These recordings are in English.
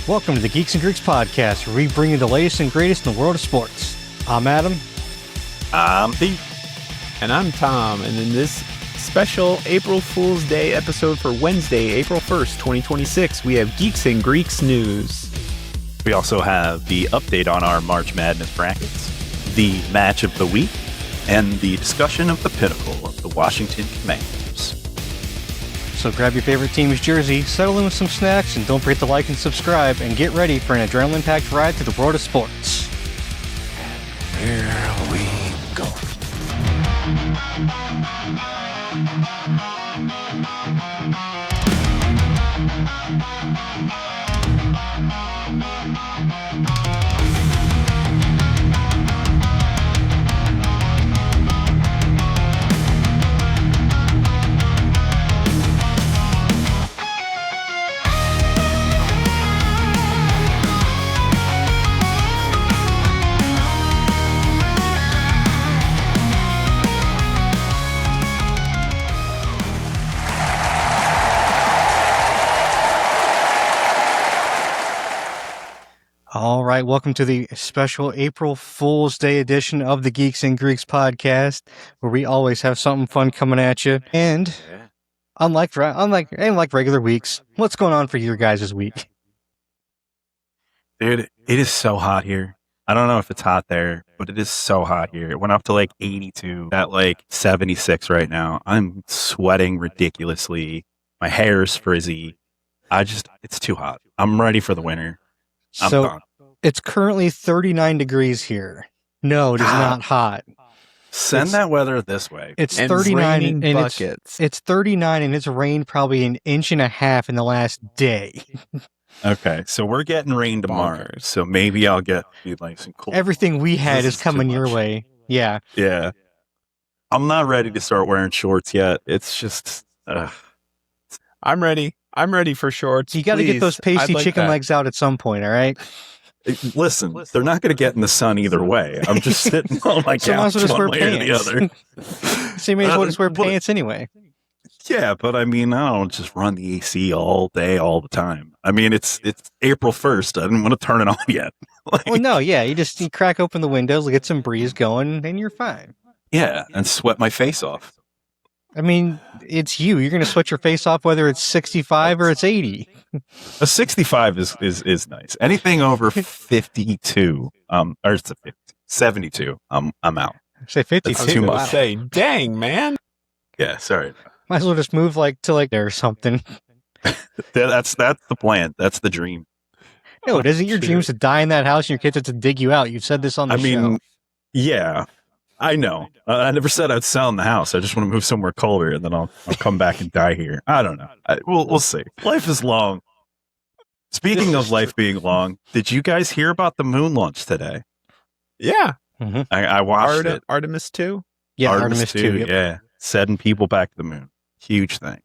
Welcome to the Geeks and Greeks podcast, where we bring you the latest and greatest in the world of sports. I'm Adam. I'm Pete. And I'm Tom. And in this special April Fool's Day episode for Wednesday, April 1st, 2026, we have Geeks and Greeks news. We also have the update on our March Madness brackets, the match of the week, and the discussion of the Pinnacle of the Washington Commanders. So grab your favorite team's jersey, settle in with some snacks, and don't forget to like and subscribe, and get ready for an adrenaline-packed ride through the world of sports. Here we go. All right, welcome to the special April Fool's Day edition of the Geeks and Greeks podcast, where we always have something fun coming at you. And unlike regular weeks, what's going on for your guys' week? Dude, it is so hot here. I don't know if it's hot there, but it is so hot here. It went up to like 82, at like 76 right now. I'm sweating ridiculously. My hair is frizzy. It's too hot. I'm ready for the winter. So it's currently 39 degrees here. No, it is not hot. Send that weather this way. It's And 39 and buckets. it's 39 and it's rained probably an inch and a half in the last day. Okay, so we're getting rain tomorrow. So maybe I'll get like some cool. Everything we had This is is coming too your much. way. Yeah. Yeah. I'm not ready to start wearing shorts yet. It's just, I'm ready. I'm ready for shorts. You got to get Please. those pasty I'd like chicken that. legs out at some point, all right? listen, they're not going to get in the sun either way. I'm just sitting on my So might as couch well just wear one way or the pants. other. So you may as well just wear But- pants anyway. Yeah, but I mean, I don't just run the AC all day, all the time. I mean, it's April 1st. I didn't want to turn it on yet. Well, no, yeah. You crack open the windows, get some breeze going, and you're fine. Yeah, and sweat my face off. I mean, it's you. You're going to sweat your face off whether it's 65 or it's 80. A 65 is nice. Anything over 52, or it's a 50, 72, I'm out. Say 50. That's too much. Wow. Say, dang, man. Yeah, sorry. Might as well just move to there or something. That's the plan. That's the dream. No, it isn't your Shoot. dreams to die in that house and your kids have to dig you out. You've said this on the I mean, show. yeah, I know. I never said I'd sell in the house. I just want to move somewhere colder, and then I'll come back and die here. I don't know. We'll see. Life is long. Speaking of life being long, did you guys hear about the moon launch today? Yeah. I watched it. Artemis II? Yeah, Artemis II. Yep. Yeah, sending people back to the moon. Huge thing.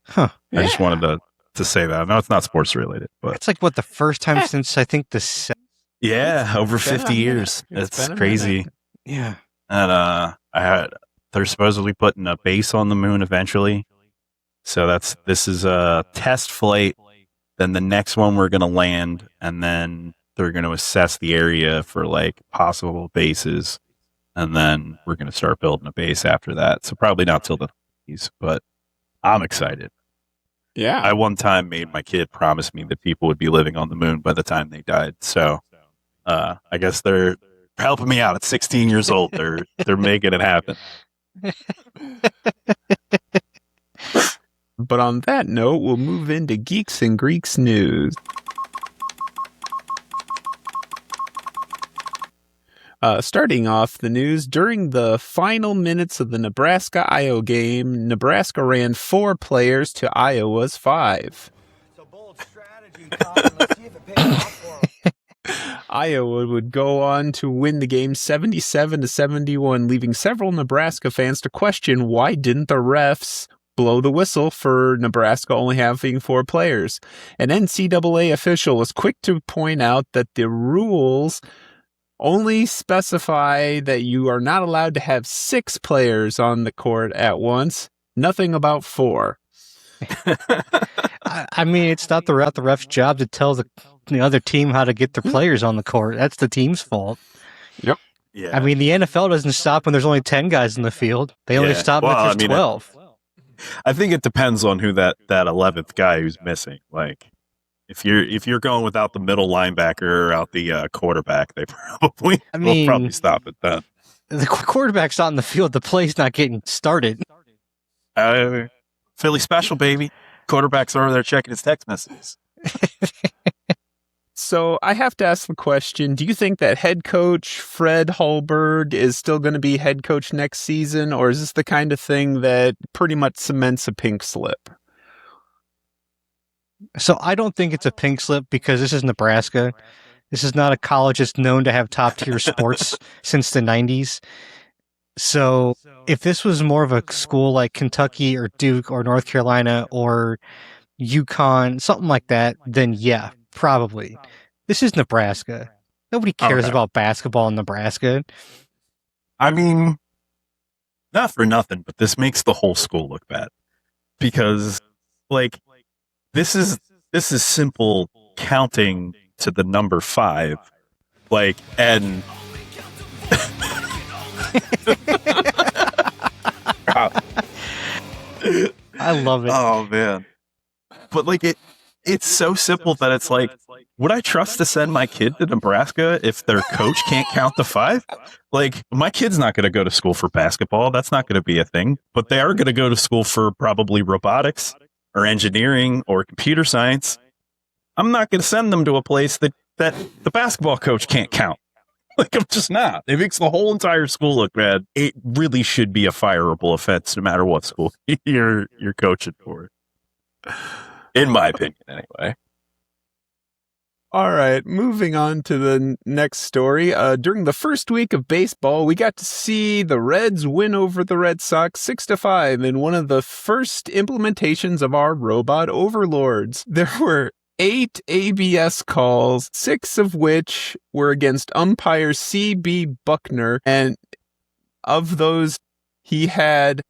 Huh. I just wanted to say that. No, it's not sports related, but It's like, the first time since, I think, the... yeah, over It's been 50 a minute. years. It's It's been a crazy. minute. Yeah. And they're supposedly putting a base on the moon eventually. So this is a test flight. Then the next one we're going to land, and then they're going to assess the area for like possible bases. And then we're going to start building a base after that. So probably not till the 20s, but I'm excited. Yeah. I one time made my kid promise me that people would be living on the moon by the time they died. So I guess they're helping me out at 16 years old. They're making it happen. But on that note, we'll move into Geeks and Greeks news. Starting off the news, during the final minutes of the Nebraska-Iowa game, Nebraska ran 4 players to Iowa's 5. It's a bold strategy, Tom. Let's see if it pays off for 'em. Iowa would go on to win the game 77-71, leaving several Nebraska fans to question why didn't the refs blow the whistle for Nebraska only having 4 players. An NCAA official was quick to point out that the rules only specify that you are not allowed to have 6 players on the court at once, nothing about 4. I mean, it's not the ref's job to tell the other team how to get their players on the court. That's the team's fault. Yep. Yeah. I mean, the NFL doesn't stop when there's only 10 guys in the field. They only stop if there's 12. I think it depends on who that 11th guy who's missing. Like, if you're going without the middle linebacker or out the quarterback, they probably will probably stop at that. The quarterback's not in the field. The play's not getting started. Philly special, baby. Quarterback's over there checking his text messages. So I have to ask the question, do you think that head coach Fred Hallberg is still going to be head coach next season, or is this the kind of thing that pretty much cements a pink slip? So I don't think it's a pink slip because this is Nebraska. This is not a college that's known to have top-tier sports since the 90s. So if this was more of a school like Kentucky or Duke or North Carolina or UConn, something like that, then yeah, probably. This is Nebraska. Nobody cares about basketball in Nebraska. I mean, not for nothing, but this makes the whole school look bad. Because, like, this is simple counting to the number 5. Like, and... I love it. Oh, man. But, like, it's so simple that it's like, would I trust to send my kid to Nebraska if their coach can't count to 5? Like, my kid's not going to go to school for basketball. That's not going to be a thing. But they are going to go to school for probably robotics or engineering or computer science. I'm not going to send them to a place that the basketball coach can't count. Like, I'm just not. It makes the whole entire school look bad. It really should be a fireable offense no matter what school you're coaching for. In my opinion, anyway. All right, moving on to the next story. During the first week of baseball, we got to see the Reds win over the Red Sox 6-5 in one of the first implementations of our robot overlords. There were 8 ABS calls, 6 of which were against umpire CB Bucknor, and of those, he had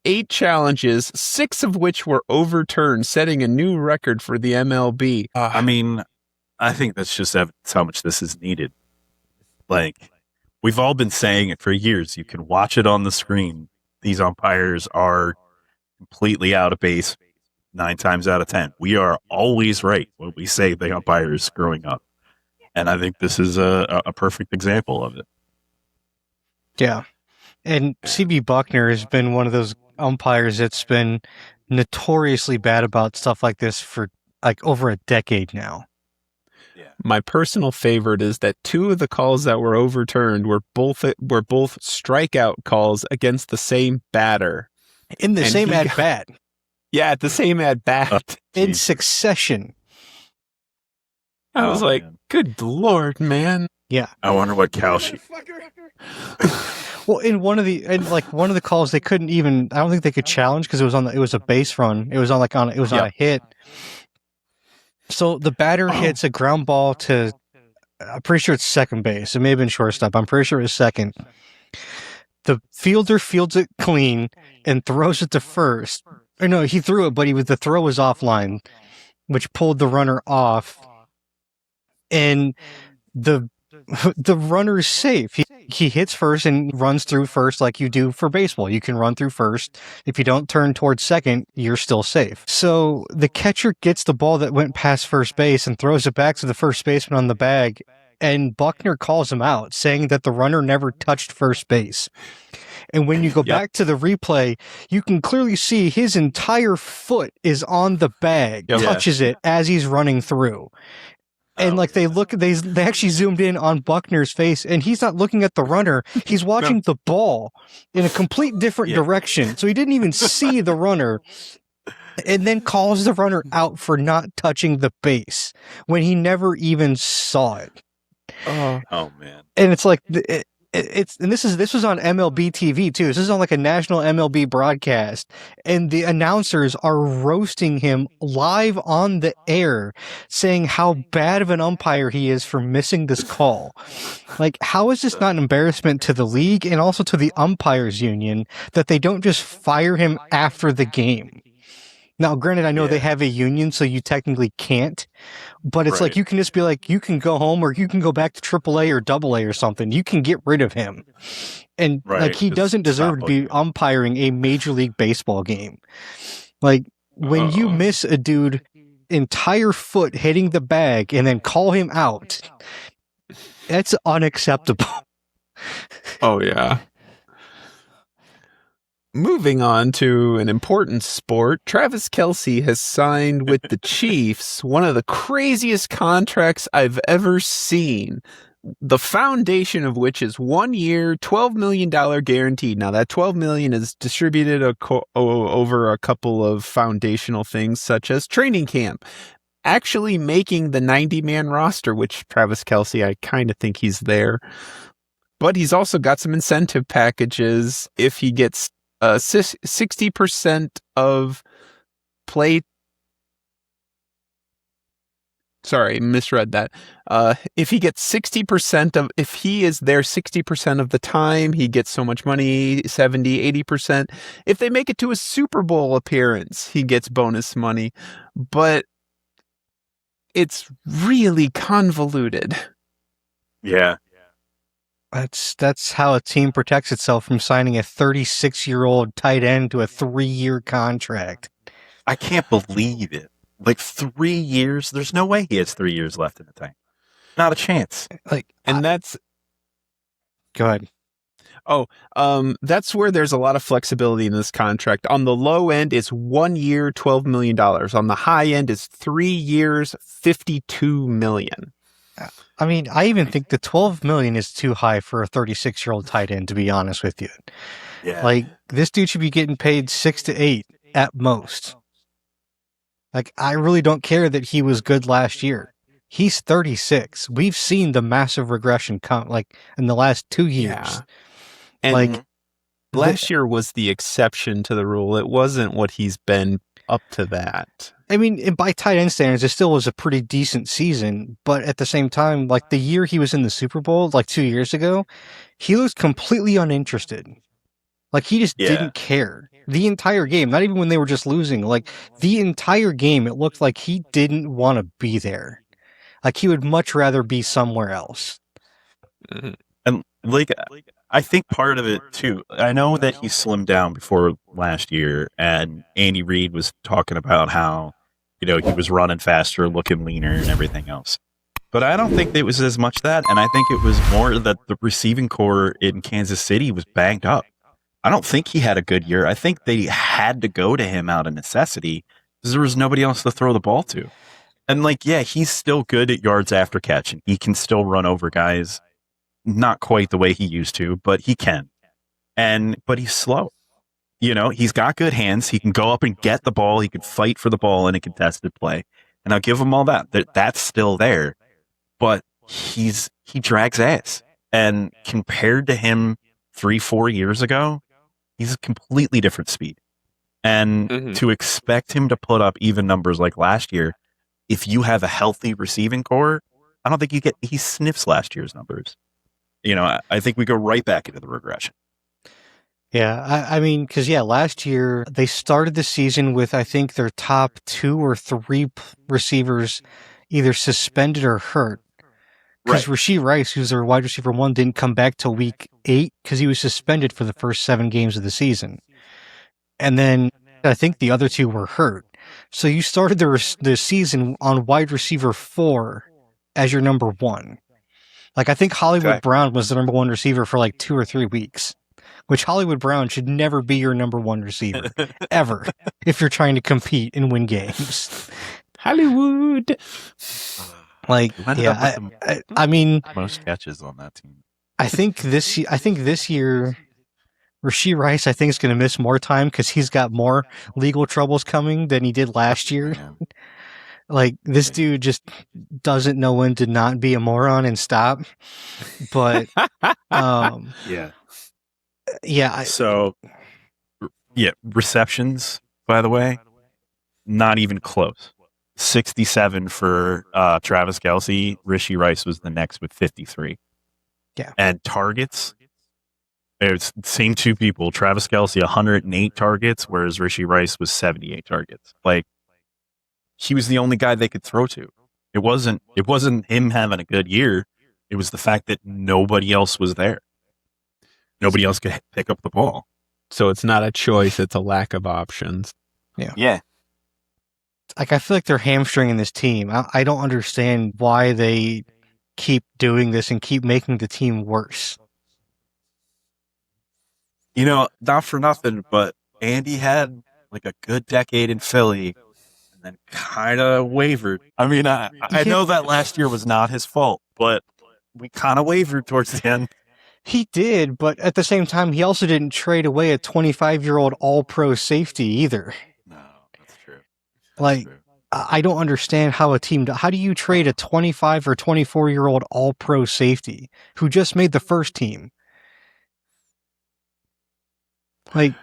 8 challenges, 6 of which were overturned, setting a new record for the MLB. I mean, I think that's just evidence how much this is needed. Like, we've all been saying it for years. You can watch it on the screen. These umpires are completely out of base 9 times out of 10. We are always right when we say the umpire is screwing up. And I think this is a perfect example of it. Yeah. And CB Bucknor has been one of those umpires that's been notoriously bad about stuff like this for like over a decade now. Yeah. My personal favorite is that 2 of the calls that were overturned were both strikeout calls against the same batter. In the same at-bat. Yeah, at the same at-bat. In succession. I was like, man. Good Lord, man. Yeah. I wonder what Kelce. Well, in one of the calls, they couldn't even. I don't think they could challenge because it was a base run. It was on a hit. So the batter hits a ground ball to. I'm pretty sure it's second base. It may have been shortstop. I'm pretty sure it was second. The fielder fields it clean and throws it to first. Or no, he threw it, but the throw was offline, which pulled the runner off, and the runner is safe. He hits first and runs through first like you do for baseball. You can run through first. If you don't turn towards second, you're still safe. So the catcher gets the ball that went past first base and throws it back to the first baseman on the bag, and Bucknor calls him out, saying that the runner never touched first base. And when you go back to the replay, you can clearly see his entire foot is on the bag, touches it as he's running through. And they actually zoomed in on Bucknor's face, and he's not looking at the runner. He's watching the ball in a complete different direction. So he didn't even see the runner, and then calls the runner out for not touching the base when he never even saw it. Oh man. And it's like this was on MLB TV too. This is on like a national MLB broadcast, and the announcers are roasting him live on the air, saying how bad of an umpire he is for missing this call. Like, how is this not an embarrassment to the league and also to the umpires union that they don't just fire him after the game? Now, granted, I know they Yeah. have a union, so you technically can't. But it's like Right. you can just be like, you can go home or you can go back to AAA or AA or something. You can get rid of him. And like Right, he just doesn't deserve stop to be looking. umpiring a Major League Baseball game. Like when you miss a dude entire foot hitting the bag and then call him out, that's unacceptable. Oh, yeah. Moving on to an important sport, Travis Kelce has signed with the Chiefs, one of the craziest contracts I've ever seen. The foundation of which is 1 year, $12 million guaranteed. Now that $12 million is distributed over a couple of foundational things such as training camp, actually making the 90-man roster, which Travis Kelce, I kind of think he's there. But he's also got some incentive packages if he gets 60% of play. Sorry, misread that. If he gets 60% of, if he is there 60% of the time, he gets so much money, 70, 80%. If they make it to a Super Bowl appearance, he gets bonus money. But it's really convoluted. Yeah. That's how a team protects itself from signing a 36-year-old tight end to a 3-year contract. I can't believe it. Like 3 years? There's no way he has 3 years left in the tank. Not a chance. And that's Go ahead. That's where there's a lot of flexibility in this contract. On the low end, it's 1 year, $12 million. On the high end, it's 3 years, $52 million. I mean, I even think the $12 million is too high for a 36-year-old tight end, to be honest with you. Yeah. Like, this dude should be getting paid 6 to 8 at most. Like, I really don't care that he was good last year. He's 36. We've seen the massive regression come, like, in the last 2 years. Yeah. And Like, last year was the exception to the rule. It wasn't what he's been up to that. I mean, by tight end standards, it still was a pretty decent season. But at the same time, like the year he was in the Super Bowl, like 2 years ago, he was completely uninterested. Like he just didn't care the entire game. Not even when they were just losing. Like the entire game, it looked like he didn't want to be there. Like he would much rather be somewhere else. And like, I think part of it too, I know that he slimmed down before last year, and Andy Reid was talking about how, you know, he was running faster, looking leaner, and everything else. But I don't think it was as much that, and I think it was more that the receiving core in Kansas City was banged up. I don't think he had a good year. I think they had to go to him out of necessity because there was nobody else to throw the ball to. And like, yeah, he's still good at yards after catch, and he can still run over guys. Not quite the way he used to, but he can. But he's slow. You know, he's got good hands. He can go up and get the ball. He can fight for the ball in a contested play. And I'll give him all that. That's still there. But he drags ass. And compared to him 3-4 years ago, he's a completely different speed. And to expect him to put up even numbers like last year, if you have a healthy receiving core, I don't think he sniffs last year's numbers. You know, I think we go right back into the regression. Yeah, I mean, because, last year they started the season with, I think, their top 2 or 3 receivers either suspended or hurt. Because Rashee Rice, who's their wide receiver 1, didn't come back till week 8 because he was suspended for the first 7 games of the season. And then I think the other 2 were hurt. So you started the season on wide receiver 4 as your number 1. Like, I think Hollywood Brown was the number 1 receiver for like 2 or 3 weeks, which Hollywood Brown should never be your number 1 receiver, ever, if you're trying to compete and win games. Hollywood! Like, I mean, most catches on that team. I think this year, Rashee Rice, I think, is going to miss more time because he's got more legal troubles coming than he did last year. Like, this dude just doesn't know when to not be a moron and stop. But, receptions, by the way, not even close. 67 for Travis Kelce. Rashee Rice was the next with 53. Yeah. And targets, It's the same two people. Travis Kelce, 108 targets, whereas Rashee Rice was 78 targets. Like, he was the only guy they could throw to. It wasn't him having a good year. It was the fact that nobody else was there. Nobody else could pick up the ball. So it's not a choice, it's a lack of options. Yeah. Like, I feel like they're hamstringing this team. I don't understand why they keep doing this and keep making the team worse. You know, not for nothing, but Andy had like a good decade in Philly and then kind of wavered. I mean, I know that last year was not his fault, but we kind of wavered towards the end. He did, but at the same time, he also didn't trade away a 25-year-old all-pro safety either. No, that's true. Like, I don't understand how how do you trade a 25 or 24-year-old all-pro safety who just made the first team? Like,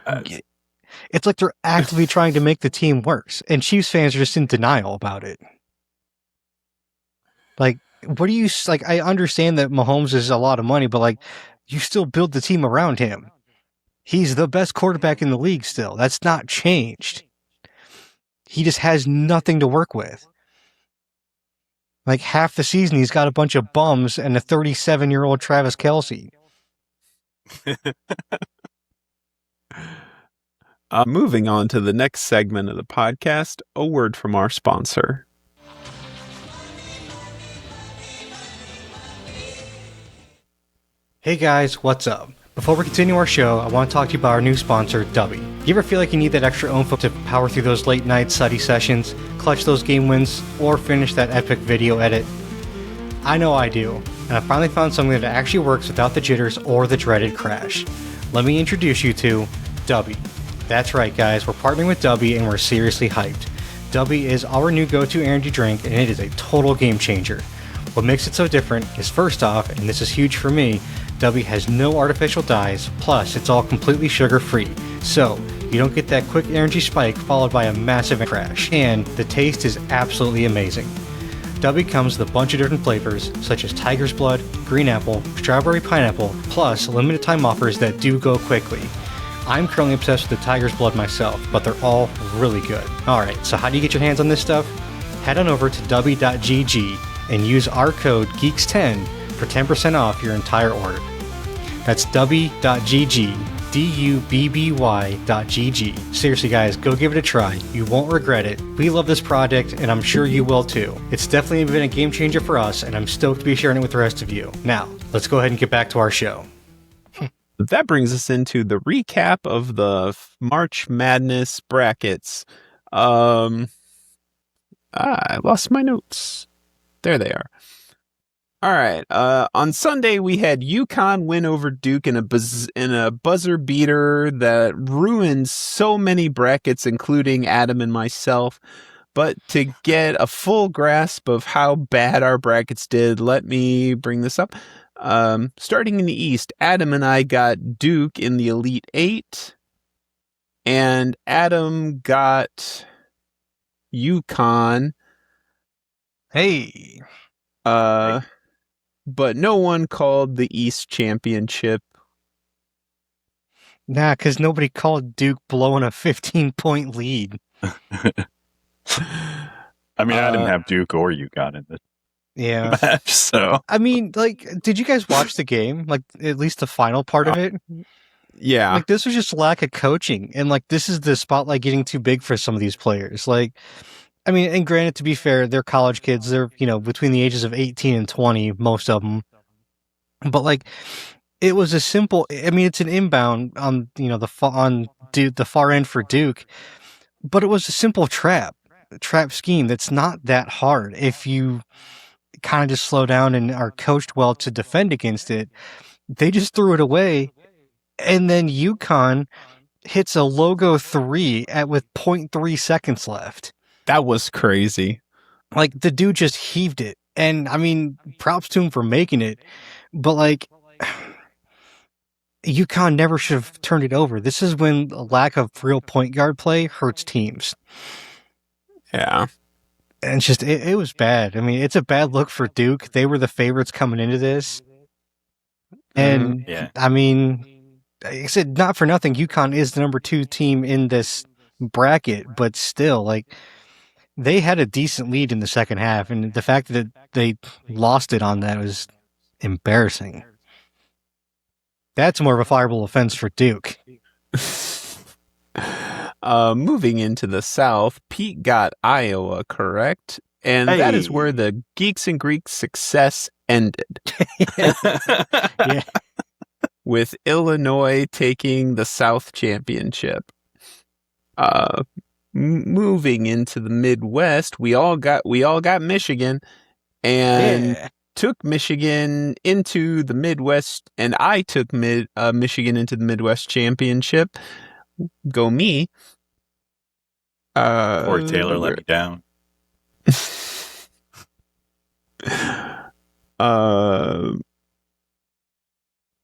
it's like they're actively trying to make the team worse, and Chiefs fans are just in denial about it. Like, what do you, like, I understand that Mahomes is a lot of money, but, like, you still build the team around him. He's the best quarterback in the league still. That's not changed. He just has nothing to work with. Like, half the season, he's got a bunch of bums and a 37-year-old Travis Kelce. Moving on to the next segment of the podcast, a word from our sponsor. Hey guys, what's up? Before we continue our show, I want to talk to you about our new sponsor, Dubby. You ever feel like you need that extra oomph to power through those late night study sessions, clutch those game wins, or finish that epic video edit? I know I do, and I finally found something that actually works without the jitters or the dreaded crash. Let me introduce you to Dubby. That's right guys, we're partnering with Dubby and we're seriously hyped. Dubby is our new go-to energy drink and it is a total game changer. What makes it so different is, first off, and this is huge for me, Dubby has no artificial dyes, plus it's all completely sugar-free, so you don't get that quick energy spike followed by a massive crash, and the taste is absolutely amazing. Dubby comes with a bunch of different flavors, such as tiger's blood, green apple, strawberry pineapple, plus limited time offers that do go quickly. I'm currently obsessed with the tiger's blood myself, but they're all really good. Alright, so how do you get your hands on this stuff? Head on over to dubby.gg and use our code GEEKS10 for 10% off your entire order. That's dubby.gg, dubby.gg. Seriously guys, go give it a try. You won't regret it. We love this product and I'm sure you will too. It's definitely been a game changer for us and I'm stoked to be sharing it with the rest of you. Now, let's go ahead and get back to our show. That brings us into the recap of the March Madness brackets. I lost my notes. There they are. All right. On Sunday, we had UConn win over Duke in a buzzer beater that ruined so many brackets, including Adam and myself. But to get a full grasp of how bad our brackets did, let me bring this up. Starting in the East, Adam and I got Duke in the Elite Eight, and Adam got UConn. Hey. But no one called the East Championship. Nah, because nobody called Duke blowing a 15-point lead. I mean, I didn't have Duke or UConn in the match, so. I mean, like, did you guys watch the game? Like, at least the final part of it? Yeah. Like, this was just lack of coaching. And, like, this is the spotlight getting too big for some of these players. Like, I mean, and granted, to be fair, they're college kids. They're, you know, between the ages of 18 and 20, most of them. But, like, it was a simple, I mean, it's an inbound on, you know, the far end for Duke. But it was a simple trap scheme that's not that hard if you kind of just slow down and are coached well to defend against it. They just threw it away, and then UConn hits a logo 3 with 0.3 seconds left. That was crazy. Like, the dude just heaved it, and I mean, props to him for making it, but like, UConn never should have turned it over. This is when a lack of real point guard play hurts teams. Yeah. And it's just, it was bad. I mean, it's a bad look for Duke. They were the favorites coming into this. And, I mean, I said, not for nothing, UConn is the number 2 team in this bracket, but still, like, they had a decent lead in the second half, and the fact that they lost it on that was embarrassing. That's more of a fireable offense for Duke. Moving into the South, Pete got Iowa correct, and that is where the Geeks and Greeks success ended. Yeah. With Illinois taking the South Championship. Moving into the Midwest, we all got Michigan, and took Michigan into the Midwest, and I took Michigan into the Midwest Championship. Go me. Corey Taylor let me down.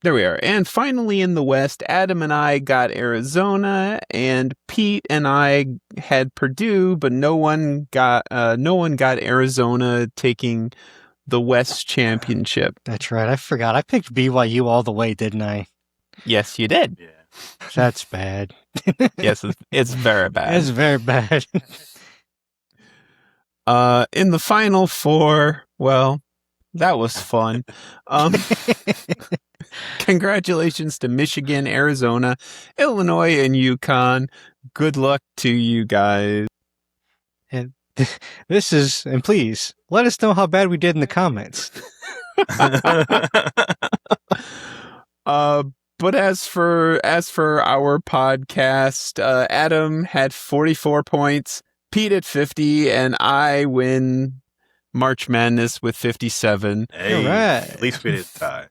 There we are. And finally in the West, Adam and I got Arizona, and Pete and I had Purdue, but no one got Arizona taking the West Championship. That's right. I forgot. I picked BYU all the way, didn't I? Yes, you did. Yeah. That's bad. Yes, it's very bad. It's very bad. In the Final Four, well, that was fun. Congratulations to Michigan, Arizona, Illinois, and UConn. Good luck to you guys. And please let us know how bad we did in the comments. But as for our podcast, Adam had 44 points, Pete at 50, and I win March Madness with 57. Hey, All right. At least we didn't tie.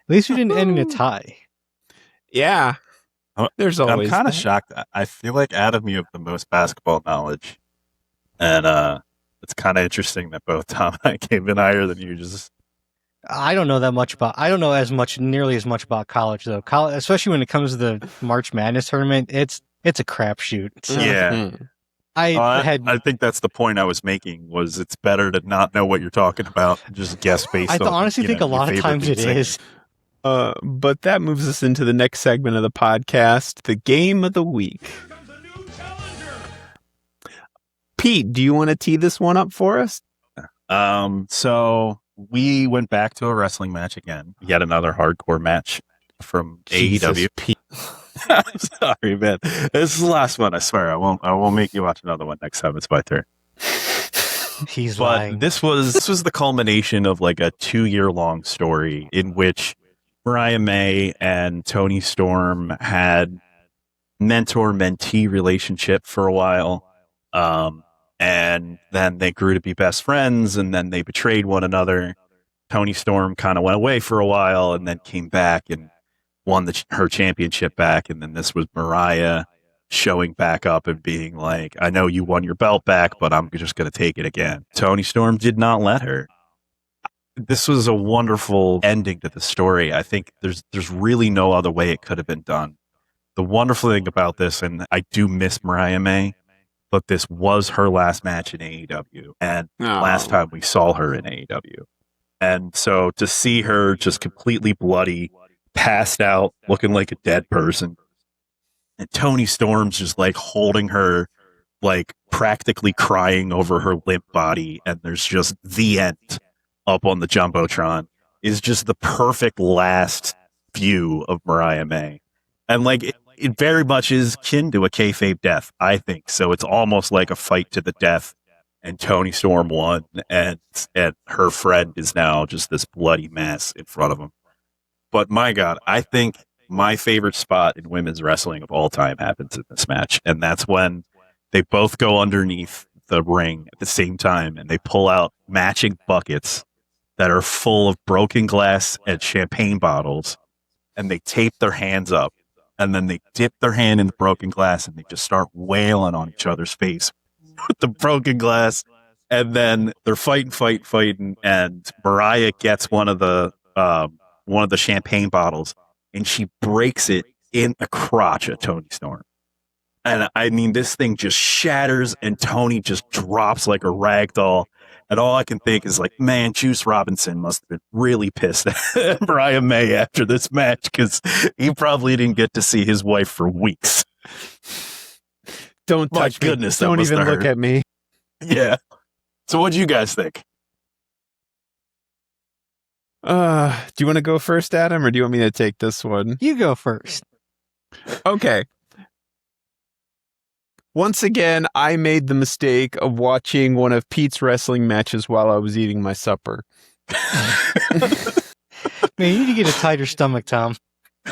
At least we didn't end in a tie. Yeah. There's always I'm kind of that. shocked. I feel like Adam, you have the most basketball knowledge, and it's kind of interesting that both Tom and I came in higher than you. Just I don't know nearly as much about college though. Especially when it comes to the March Madness tournament, it's a crapshoot. So yeah. Mhm. I think that's the point I was making. Was it's better to not know what you're talking about, and just guess based I on. honestly think a lot of times it is. But that moves us into the next segment of the podcast, the game of the week. Pete, do you want to tee this one up for us? So we went back to a wrestling match again. Yet another hardcore match from AEW. I'm sorry, man. This is the last one. I swear. I won't make you watch another one next time it's my turn. He's But lying. this was the culmination of like a 2-year-long story in which Mariah May and Toni Storm had mentor-mentee relationship for a while. And then they grew to be best friends, and then they betrayed one another. Toni Storm kind of went away for a while and then came back and won her championship back. And then this was Mariah showing back up and being like, I know you won your belt back, but I'm just going to take it again. Toni Storm did not let her. This was a wonderful ending to the story. I think there's really no other way it could have been done. The wonderful thing about this, and I do miss Mariah May, but this was her last match in AEW and last time we saw her in AEW. And so to see her just completely bloody, passed out, looking like a dead person, and Toni Storm's just like holding her, like practically crying over her limp body, and there's just the end up on the Jumbotron, is just the perfect last view of Mariah May. And like it very much is kin to a kayfabe death, I think. So it's almost like a fight to the death, and Toni Storm won, and her friend is now just this bloody mess in front of him. But my God, I think my favorite spot in women's wrestling of all time happens in this match, and that's when they both go underneath the ring at the same time, and they pull out matching buckets that are full of broken glass and champagne bottles, and they tape their hands up. And then they dip their hand in the broken glass and they just start wailing on each other's face with the broken glass. And then they're fighting. And Mariah gets one of the champagne bottles and she breaks it in the crotch of Toni Storm. And I mean, this thing just shatters and Toni just drops like a rag doll. And all I can think is like, man, Juice Robinson must have been really pissed at Mariah May after this match because he probably didn't get to see his wife for weeks. Don't My touch me. goodness, that Don't must even have look hurt. at me. Yeah. So what'd you guys think? Do you want to go first, Adam, or do you want me to take this one? You go first. Okay. Once again, I made the mistake of watching one of Pete's wrestling matches while I was eating my supper. Man, you need to get a tighter stomach, Tom.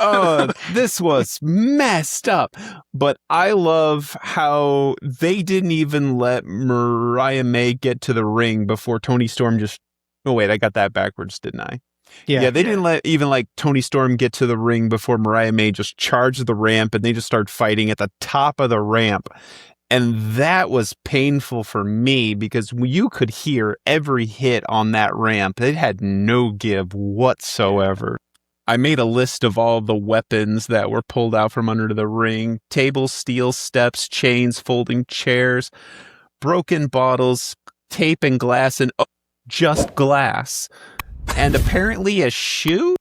Oh, this was messed up. But I love how they didn't even let Mariah May get to the ring before Toni Storm just... Oh, wait, I got that backwards, didn't I? Yeah. They didn't let even Toni Storm get to the ring before Mariah May just charged the ramp and they just started fighting at the top of the ramp. And that was painful for me because you could hear every hit on that ramp. It had no give whatsoever. I made a list of all the weapons that were pulled out from under the ring. Tables, steel steps, chains, folding chairs, broken bottles, tape and glass, and just glass. And apparently a shoe?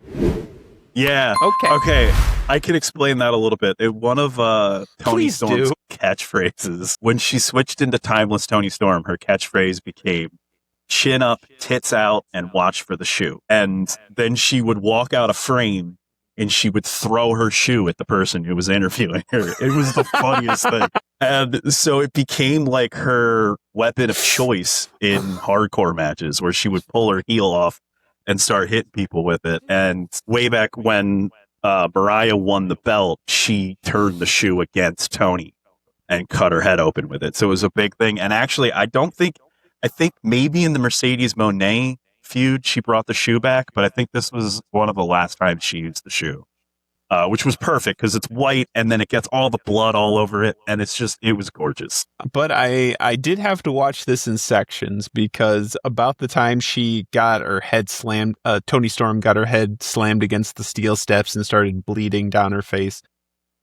Yeah. Okay. I can explain that a little bit. One of Toni Please Storm's do. catchphrases, when she switched into Timeless Toni Storm, her catchphrase became chin up, tits out, and watch for the shoe. And then she would walk out of frame and she would throw her shoe at the person who was interviewing her. It was the funniest thing. And so it became like her weapon of choice in hardcore matches where she would pull her heel off and start hitting people with it. And way back when Mariah won the belt, she turned the shoe against Toni and cut her head open with it. So it was a big thing. And actually, I think maybe in the Mercedes Moné feud, she brought the shoe back, but I think this was one of the last times she used the shoe, which was perfect because it's white and then it gets all the blood all over it. And it was gorgeous. But I did have to watch this in sections because about the time she got her head slammed, Toni Storm got her head slammed against the steel steps and started bleeding down her face.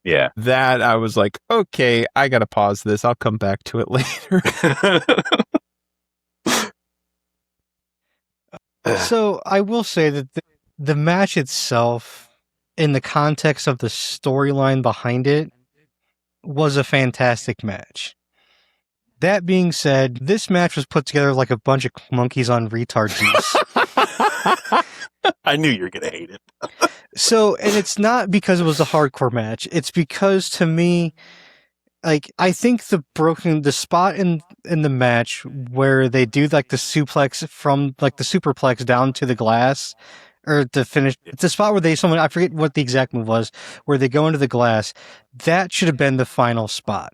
Yeah. That I was like, okay, I got to pause this. I'll come back to it later. So I will say that the match itself, in the context of the storyline behind it, was a fantastic match. That being said, this match was put together like a bunch of monkeys on retard juice. I knew you were going to hate it. So, and it's not because it was a hardcore match. It's because to me, I think the spot in the match where they do the suplex from the superplex down to the glass, or the finish, the spot where I forget what the exact move was, where they go into the glass, that should have been the final spot,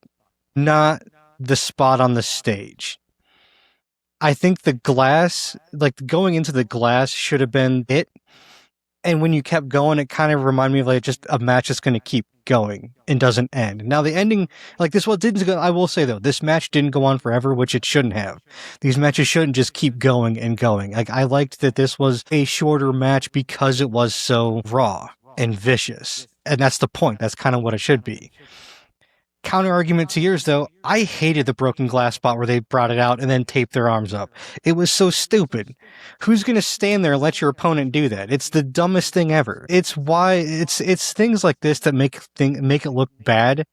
not the spot on the stage. I think the glass, going into the glass should have been it. And when you kept going, it kind of reminded me of just a match that's going to keep going and doesn't end. Now the ending, didn't go. I will say though, this match didn't go on forever, which it shouldn't have. These matches shouldn't just keep going and going. I liked that this was a shorter match because it was so raw and vicious, and that's the point. That's kind of what it should be. Counter argument to yours though, I hated the broken glass spot where they brought it out and then taped their arms up. It was so stupid. Who's going to stand there and let your opponent do that? It's the dumbest thing ever. It's things like this that make it look bad.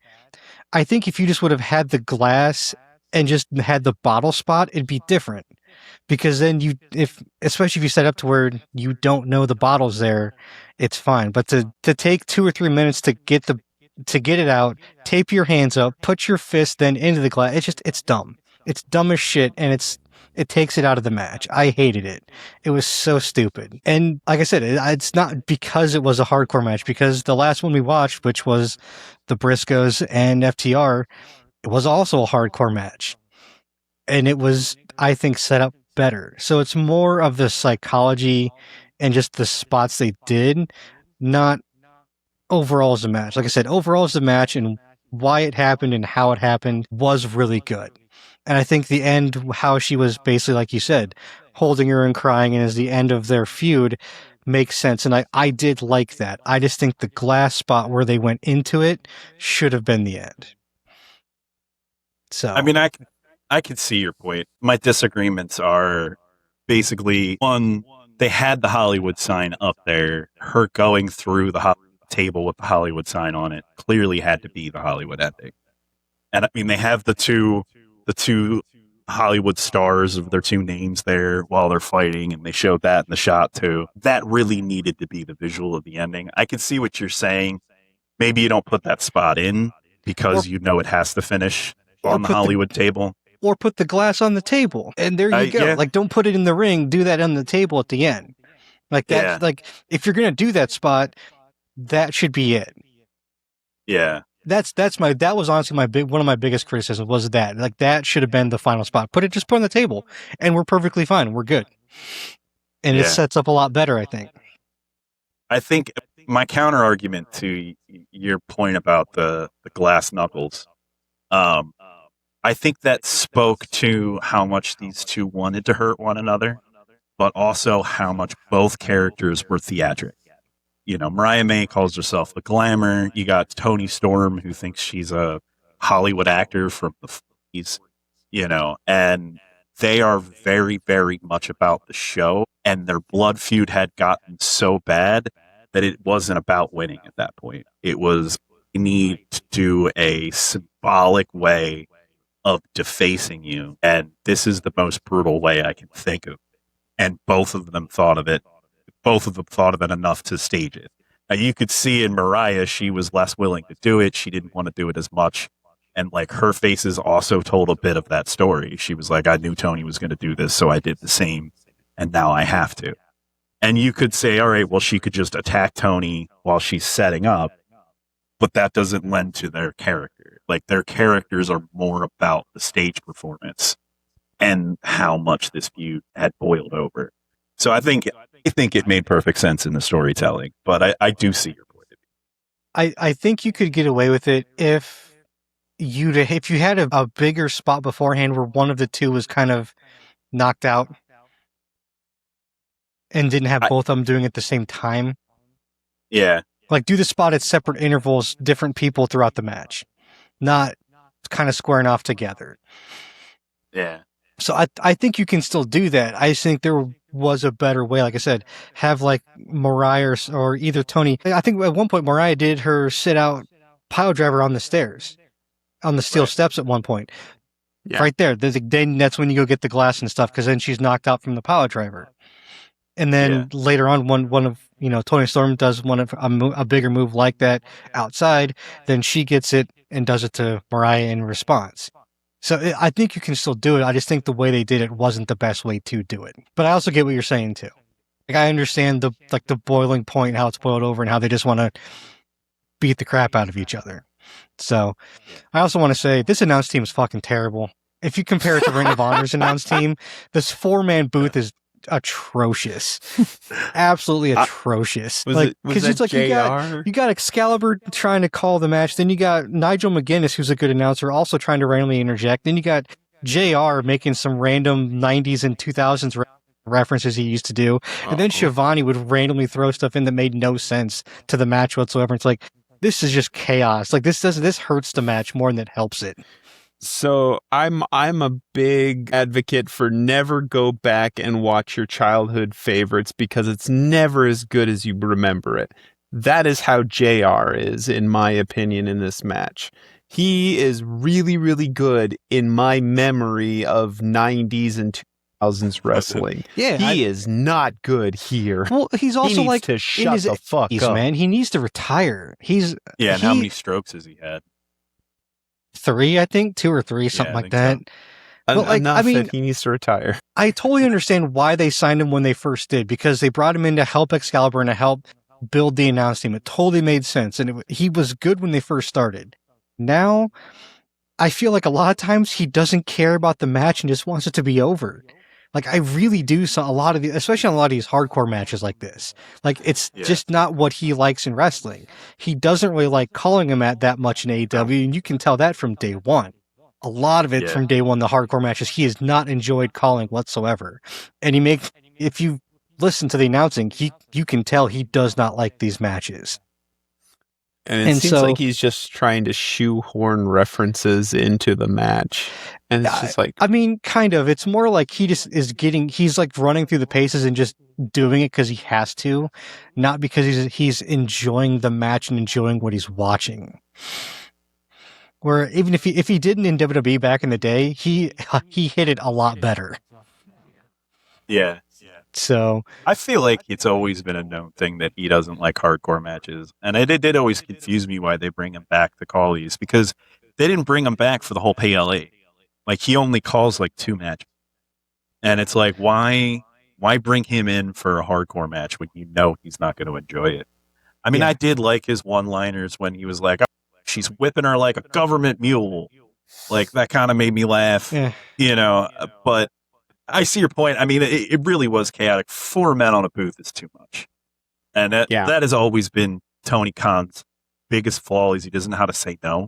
I think if you just would have had the glass and just had the bottle spot, it'd be different. Because then especially if you set up to where you don't know the bottle's there, it's fine. But to take 2 or 3 minutes to get it out, tape your hands up, put your fist then into the glass. It's dumb. It's dumb as shit, and it takes it out of the match. I hated it. It was so stupid. And like I said, it's not because it was a hardcore match, because the last one we watched, which was the Briscoes and FTR, it was also a hardcore match. And it was, I think, set up better. So it's more of the psychology and just the spots they did, not overall as a match. Like I said, overall as a match and why it happened and how it happened was really good. And I think the end, how she was basically, like you said, holding her and crying, and as the end of their feud makes sense. And I did like that. I just think the glass spot where they went into it should have been the end. So I mean, I I could see your point. My disagreements are basically, one, they had the Hollywood sign up there. Her going through the table with the Hollywood sign on it clearly had to be the Hollywood ending. And I mean, they have the two Hollywood stars of their two names there while they're fighting, and they showed that in the shot too. That really needed to be the visual of the ending. I can see what you're saying. Maybe you don't put that spot in because you know it has to finish on the Hollywood table. Or put the glass on the table, and there you go. Yeah. Like, don't put it in the ring. Do that on the table at the end. Like that. Yeah. Like, if you're gonna do that spot, that should be it. Yeah. That was honestly one of my biggest criticisms was that. Like, that should have been the final spot. Put it on the table, and we're perfectly fine. We're good. And it sets up a lot better, I think. I think my counter argument to your point about the glass knuckles, I think that spoke to how much these two wanted to hurt one another, but also how much both characters were theatric. You know, Mariah May calls herself the glamour. You got Toni Storm, who thinks she's a Hollywood actor from the 40s, you know, and they are very, very much about the show. And their blood feud had gotten so bad that it wasn't about winning at that point. It was, you need to do a symbolic way of defacing you. And this is the most brutal way I can think of. And both of them thought of it enough to stage it. Now, you could see in Mariah, she was less willing to do it. She didn't want to do it as much. And like her faces also told a bit of that story. She was like, I knew Toni was going to do this, so I did the same. And now I have to. And you could say, all right, well, she could just attack Toni while she's setting up. But that doesn't lend to their character. Like, their characters are more about the stage performance and how much this feud had boiled over. So I think it made perfect sense in the storytelling, but I do see your point of view. I think you could get away with it if you had a bigger spot beforehand where one of the two was kind of knocked out and didn't have both of them doing it at the same time. Yeah. Like, do the spot at separate intervals, different people throughout the match, not kind of squaring off together. Yeah. So I think you can still do that. I think there was a better way. Like I said, have like Mariah or either Toni. I think at one point Mariah did her sit out pile driver on the stairs, on the steel steps at one point. Yeah. Right there. Then that's when you go get the glass and stuff, because then she's knocked out from the pile driver. And then later on, one of Toni Storm does a bigger move like that outside. Then she gets it and does it to Mariah in response. So I think you can still do it. I just think the way they did it wasn't the best way to do it. But I also get what you're saying too. Like, I understand the boiling point, how it's boiled over, and how they just want to beat the crap out of each other. So I also want to say this announce team is fucking terrible. If you compare it to Ring of Honor's announce team, this 4-man booth is atrocious. Absolutely atrocious. Because it's like you got Excalibur trying to call the match, then you got Nigel McGuinness, who's a good announcer, also trying to randomly interject, then you got JR making some random 90s and 2000s references he used to do, and then Shivani would randomly throw stuff in that made no sense to the match whatsoever. It's like, this is just chaos. Like, this hurts the match more than it helps it. So I'm a big advocate for never go back and watch your childhood favorites, because it's never as good as you remember it. That is how JR is, in my opinion, in this match. He is really, really good in my memory of 90s and 2000s wrestling. Yeah, he is not good here. Well, he's also needs to shut the fuck up, man. He needs to retire. And how many strokes has he had? 3, I think, 2 or 3, something like that. So. But like, I mean, he needs to retire. I totally understand why they signed him when they first did, because they brought him in to help Excalibur and to help build the announce team. It totally made sense, and he was good when they first started. Now, I feel like a lot of times he doesn't care about the match and just wants it to be over. Like, I really do a lot of especially on a lot of these hardcore matches like this. Like, it's just not what he likes in wrestling. He doesn't really like calling him at that much in AEW, and you can tell that from day one. A lot of it from day one, the hardcore matches, he has not enjoyed calling whatsoever. And if you listen to the announcing, you can tell he does not like these matches. And it seems like he's just trying to shoehorn references into the match. And it's just like... I mean, kind of. It's more like he just is he's like running through the paces and just doing it because he has to, not because he's enjoying the match and enjoying what he's watching. Where even if he didn't in WWE back in the day, he hit it a lot better. Yeah. So I feel like it's always been a known thing that he doesn't like hardcore matches, and it did always confuse me why they bring him back to call these, because they didn't bring him back for the whole PLA. Like, he only calls like 2 matches, and it's like, why bring him in for a hardcore match when you know he's not going to enjoy it? I mean, I did like his one-liners when he was like, oh, she's whipping her like a government mule. Like, that kind of made me laugh, but I see your point. I mean, it really was chaotic. 4 men on a booth is too much. And that has always been Tony Khan's biggest flaw, is he doesn't know how to say no.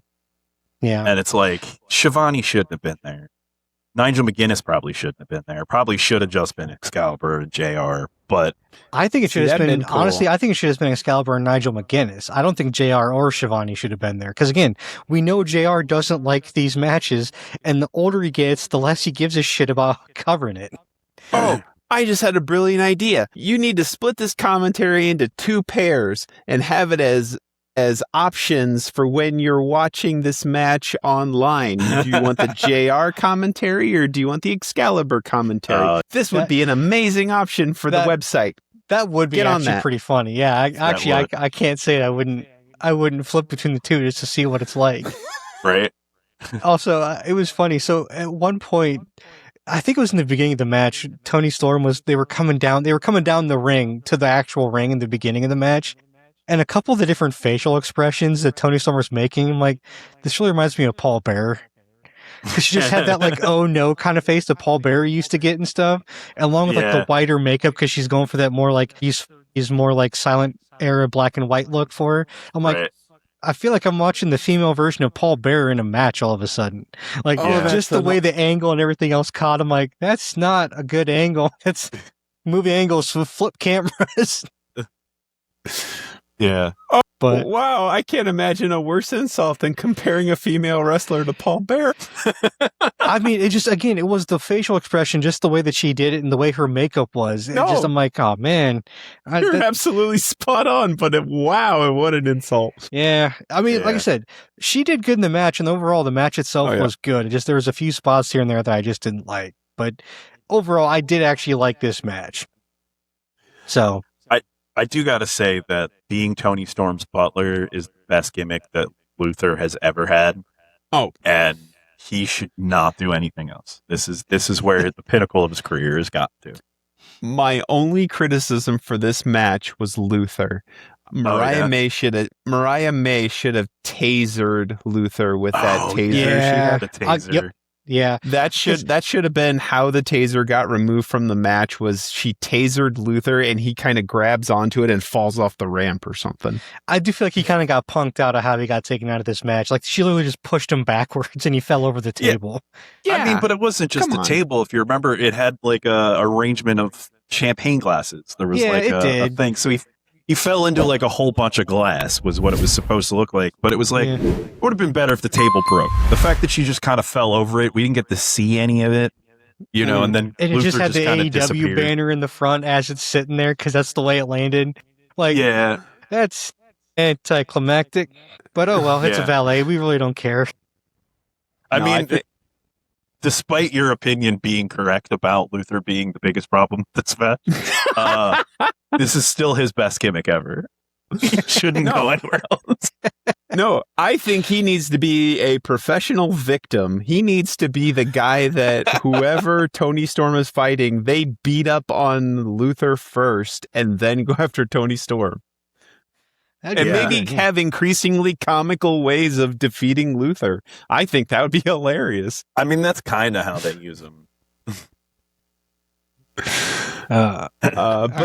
Yeah. And it's like, Shivani shouldn't have been there. Nigel McGuinness probably shouldn't have been there. Probably should have just been Excalibur and JR. But I think it should have been, cool. Honestly, I think it should have been Excalibur and Nigel McGuinness. I don't think JR or Shivani should have been there. Because again, we know JR doesn't like these matches, and the older he gets, the less he gives a shit about covering it. Oh, I just had a brilliant idea. You need to split this commentary into 2 pairs and have it as options for when you're watching this match online. Do you want the JR commentary or do you want the Excalibur commentary? This would be an amazing option for the website. That would be actually pretty funny. Yeah, I can't say I wouldn't flip between the 2 just to see what it's like. Right. Also, it was funny. So at one point, I think it was in the beginning of the match, Toni Storm they were coming down the ring to the actual ring in the beginning of the match. And a couple of the different facial expressions that Toni Storm was making, I'm like, this really reminds me of Paul Bearer. Because she just had that, like, oh no kind of face that Paul Bearer used to get and stuff. Along with, like, the whiter makeup, because she's going for that more, like, he's more, like, silent era black and white look for her. I'm like, I feel like I'm watching the female version of Paul Bearer in a match all of a sudden. Like, just the way the angle and everything else caught, I'm like, that's not a good angle. That's movie angles with flip cameras. Yeah. Oh, but wow, I can't imagine a worse insult than comparing a female wrestler to Paul Bearer. I mean, it was the facial expression, just the way that she did it and the way her makeup was. I'm like, oh man. You're absolutely spot on, but wow, what an insult. Yeah. I mean, like I said, she did good in the match, and overall the match itself was good. There was a few spots here and there that I just didn't like. But overall, I did actually like this match. So I do got to say that being Toni Storm's butler is the best gimmick that Luther has ever had. Oh, and he should not do anything else. This is where the pinnacle of his career has got to. My only criticism for this match was Luther. Mariah May should have tasered Luther with that taser. Yeah, the taser. Yeah, that should have been how the taser got removed from the match. Was she tasered Luther and he kind of grabs onto it and falls off the ramp or something? I do feel like he kind of got punked out of how he got taken out of this match. Like, she literally just pushed him backwards and he fell over the table. Yeah, I mean, but it wasn't just the table. If you remember, it had like a arrangement of champagne glasses. There was a thing. So he fell into like a whole bunch of glass was what it was supposed to look like. But it was like, it would have been better if the table broke. The fact that she just kind of fell over it, we didn't get to see any of it, and then it Luther just had the AEW disappeared. banner in the front as it's sitting there because that's the way it landed. Like, that's anticlimactic. But oh well, it's a valet. We really don't care. I mean, despite your opinion being correct about Luther being the biggest problem with this match, this is still his best gimmick ever. He shouldn't go anywhere else. No, I think he needs to be a professional victim. He needs to be the guy that whoever Toni Storm is fighting, they beat up on Luther first and then go after Toni Storm. And maybe have increasingly comical ways of defeating Luther. I think that would be hilarious. I mean, that's kind of how they use him. But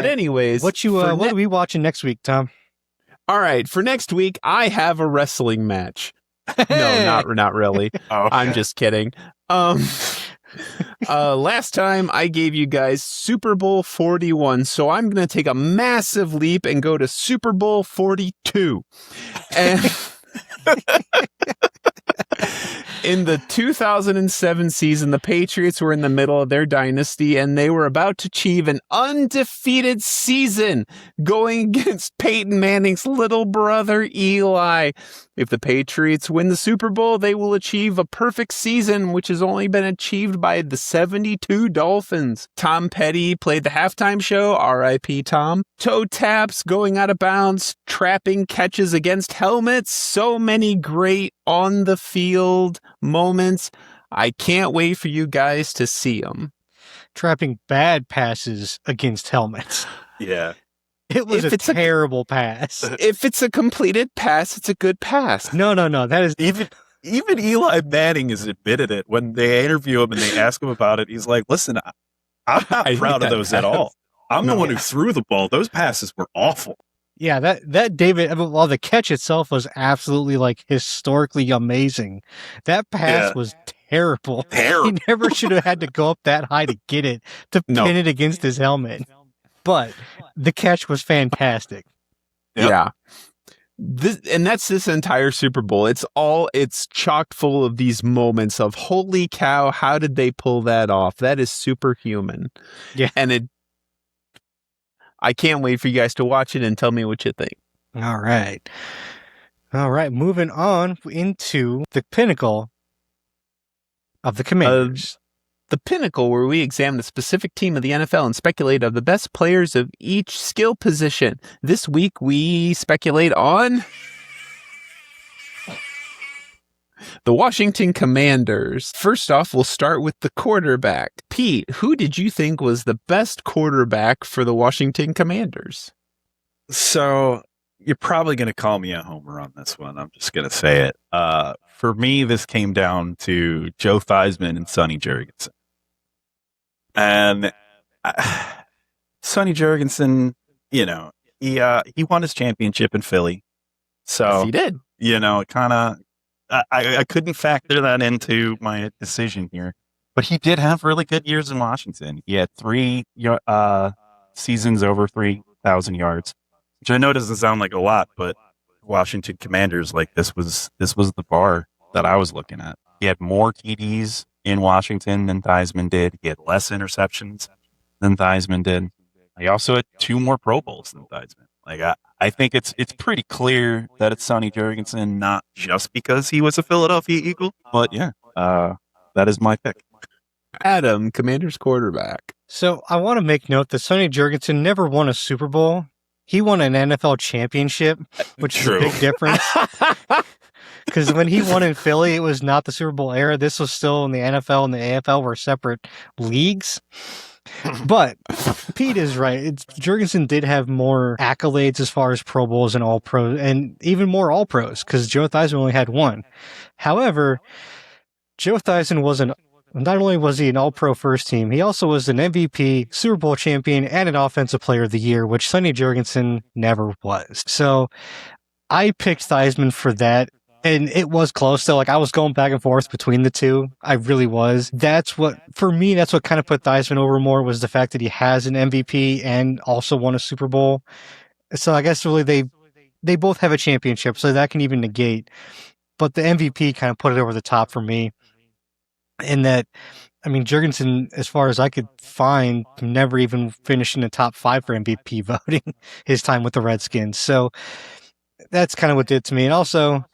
anyways, what are we watching next week, Tom? All right, for next week, I have a wrestling match. No, not really. Oh. I'm just kidding. Last time I gave you guys Super Bowl 41, so I'm going to take a massive leap and go to Super Bowl 42. And in the 2007 season, the Patriots were in the middle of their dynasty, and they were about to achieve an undefeated season going against Peyton Manning's little brother, Eli. If the Patriots win the Super Bowl, they will achieve a perfect season, which has only been achieved by the 72 Dolphins. Tom Petty played the halftime show, R.I.P. Tom. Toe taps, going out of bounds, trapping catches against helmets. So many great on-the-field moments. I can't wait for you guys to see them. Trapping bad passes against helmets. Yeah. It was a terrible pass. If it's a completed pass, it's a good pass. No. That is Even Eli Manning has admitted it. When they interview him and they ask him about it, he's like, listen, I'm not proud of those at all. I'm the one who threw the ball. Those passes were awful. Yeah, that David, well, the catch itself was absolutely like historically amazing. That pass was terrible. He never should have had to go up that high to get it, to pin it against his helmet. But the catch was fantastic. Yep. Yeah. That's this entire Super Bowl. It's chock full of these moments of holy cow, how did they pull that off? That is superhuman. Yeah. And I can't wait for you guys to watch it and tell me what you think. All right. Moving on into the Pinnacle of the Commanders. The Pinnacle, where we examine a specific team of the NFL and speculate of the best players of each skill position. This week, we speculate on the Washington Commanders. First off, we'll start with the quarterback. Pete, who did you think was the best quarterback for the Washington Commanders? So you're probably going to call me a homer on this one. I'm just going to say it. For me, this came down to Joe Theismann and Sonny Jurgensen. And Sonny Jurgensen, he won his championship in Philly. So Yes, he did. Kind of, I couldn't factor that into my decision here. But he did have really good years in Washington. He had 3 seasons over 3,000 yards, which I know doesn't sound like a lot, but Washington Commanders, like this was the bar that I was looking at. He had more TDs in Washington than Theismann did. He had less interceptions than Theismann did. He also had 2 more Pro Bowls than Theismann. Like I think it's pretty clear that it's Sonny Jurgensen, not just because he was a Philadelphia Eagle, but that is my pick. Adam, Commanders quarterback. So I want to make note that Sonny Jurgensen never won a Super Bowl. He won an NFL championship, which is a big difference. Because when he won in Philly, it was not the Super Bowl era. This was still in the NFL and the AFL were separate leagues. But Pete is right. Jurgensen did have more accolades as far as Pro Bowls and All Pros, and even more All Pros, because Joe Theismann only had 1. However, Joe Theismann not only was he an All-Pro first team, he also was an MVP, Super Bowl champion, and an Offensive Player of the Year, which Sonny Jurgensen never was. So I picked Theismann for that. And it was close, though. Like, I was going back and forth between the two. I really was. For me, that's what kind of put Theismann over more, was the fact that he has an MVP and also won a Super Bowl. So I guess really they both have a championship, so that can even negate. But the MVP kind of put it over the top for me. In that, I mean, Jurgensen, as far as I could find, never even finished in the top 5 for MVP voting his time with the Redskins. So that's kind of what did it to me. And also,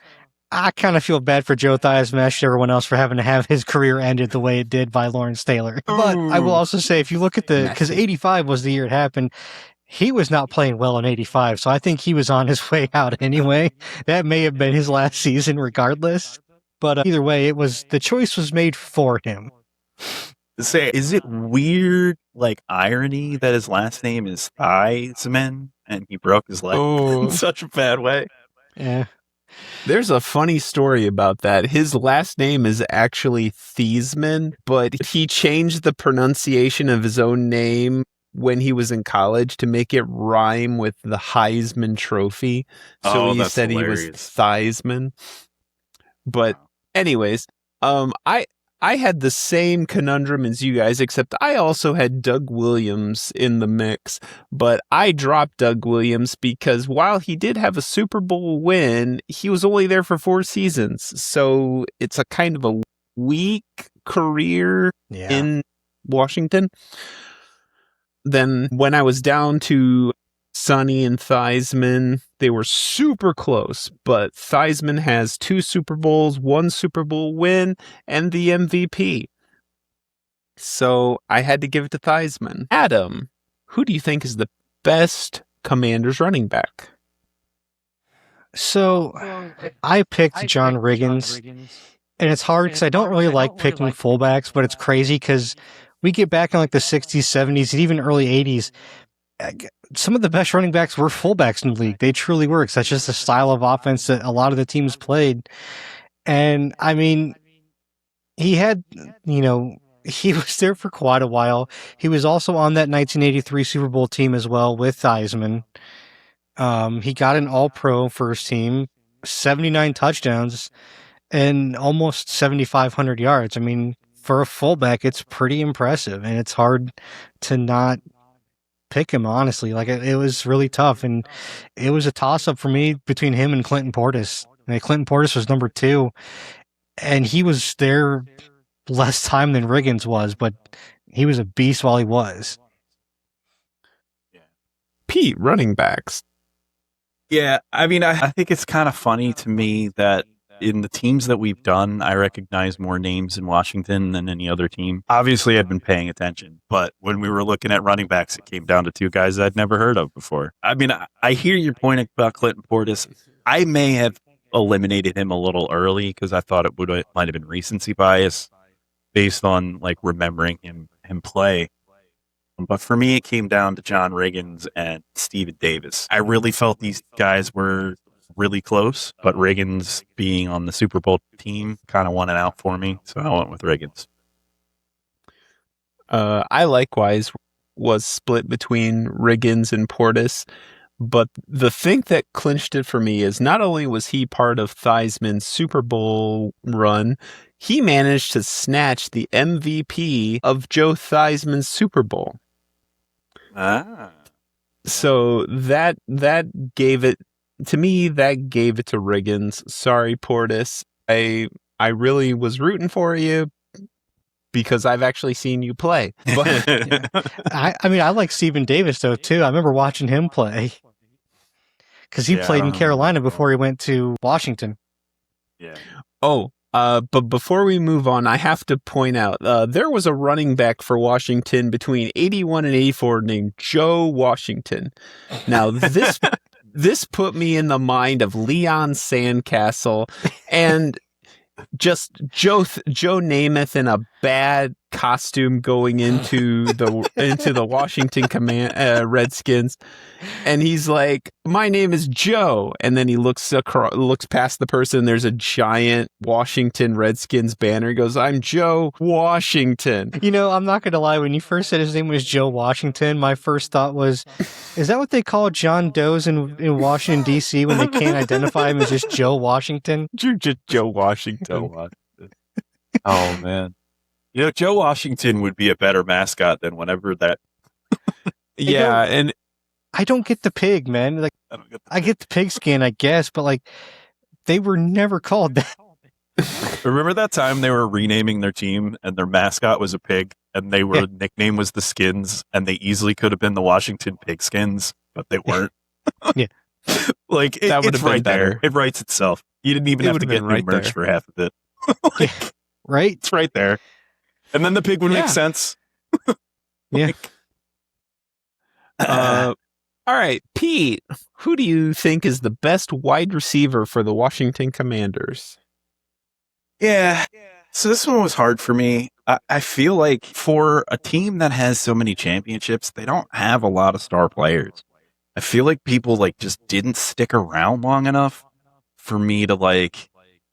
I kind of feel bad for Joe Theismann, everyone else, for having to have his career ended the way it did by Lawrence Taylor. But I will also say, if you look at because 85 was the year it happened, he was not playing well in 85, so I think he was on his way out anyway. That may have been his last season regardless. But either way, the choice was made for him. Is it weird, like irony, that his last name is Theismann and he broke his leg in such a bad way? Yeah. There's a funny story about that. His last name is actually Theismann, but he changed the pronunciation of his own name when he was in college to make it rhyme with the Heisman Trophy. So he said hilarious. He was Theismann. But anyways, I I had the same conundrum as you guys, except I also had Doug Williams in the mix, but I dropped Doug Williams because while he did have a Super Bowl win, he was only there for 4 seasons. So it's a kind of a weak career in Washington. Then when I was down to Sonny and Theismann, they were super close, but Theismann has 2 Super Bowls, 1 Super Bowl win, and the MVP. So I had to give it to Theismann. Adam, who do you think is the best Commanders running back? So I picked John Riggins, and it's hard because I don't really like picking fullbacks, but it's crazy because we get back in like the 60s, 70s, and even early 80s. Some of the best running backs were fullbacks in the league. They truly were. That's just the style of offense that a lot of the teams played. And I mean, he had, he was there for quite a while. He was also on that 1983 Super Bowl team as well with Theismann. He got an All-Pro first team, 79 touchdowns, and almost 7,500 yards. I mean, for a fullback, it's pretty impressive, and it's hard to not pick him, honestly. Like, it was really tough, and it was a toss-up for me between him and Clinton Portis. Clinton Portis was number 2, and he was there less time than Riggins was, but he was a beast while he was. Pete, running backs. Yeah, I mean, I think it's kind of funny to me that in the teams that we've done, I recognize more names in Washington than any other team. Obviously, I'd been paying attention, but when we were looking at running backs, it came down to 2 guys I'd never heard of before. I mean, I hear your point about Clinton Portis. I may have eliminated him a little early because I thought it might have been recency bias based on like remembering him play. But for me, it came down to John Riggins and Steven Davis. I really felt these guys were really close, but Riggins being on the Super Bowl team kind of won it out for me, so I went with Riggins. I likewise was split between Riggins and Portis, but the thing that clinched it for me is not only was he part of Theismann's Super Bowl run, he managed to snatch the MVP of Joe Theismann's Super Bowl. So that gave it to me. That gave it to Riggins. Sorry, Portis. I really was rooting for you because I've actually seen you play. But I mean, I like Steven Davis though too. I remember watching him play because he played in Carolina before he went to Washington. Yeah. But before we move on, I have to point out, there was a running back for Washington between 81 and 84 named Joe Washington. Now, this put me in the mind of Leon Sandcastle and just Joe Namath in a bad costume going into the Washington Redskins, and he's like, "My name is Joe," and then he looks past the person. There's a giant Washington Redskins banner. He goes, "I'm Joe Washington." I'm not gonna lie. When you first said his name was Joe Washington, my first thought was, "Is that what they call John Doe's in Washington D.C. when they can't identify him as just Joe Washington?" Just Joe Washington. Oh man. Joe Washington would be a better mascot than whenever that. Yeah, and I don't get the pig, man. Like, I get the pig skin, I guess, but like, they were never called that. Remember that time they were renaming their team and their mascot was a pig and nickname was the Skins and they easily could have been the Washington Pigskins, but they weren't. Yeah. Like, it's right there. It writes itself. You didn't even have to get new merch for half of it. Right? It's right there. And then the pig would make sense. Yeah. All right, Pete, who do you think is the best wide receiver for the Washington Commanders? Yeah. So this one was hard for me. I feel like for a team that has so many championships, they don't have a lot of star players. I feel like people just didn't stick around long enough for me to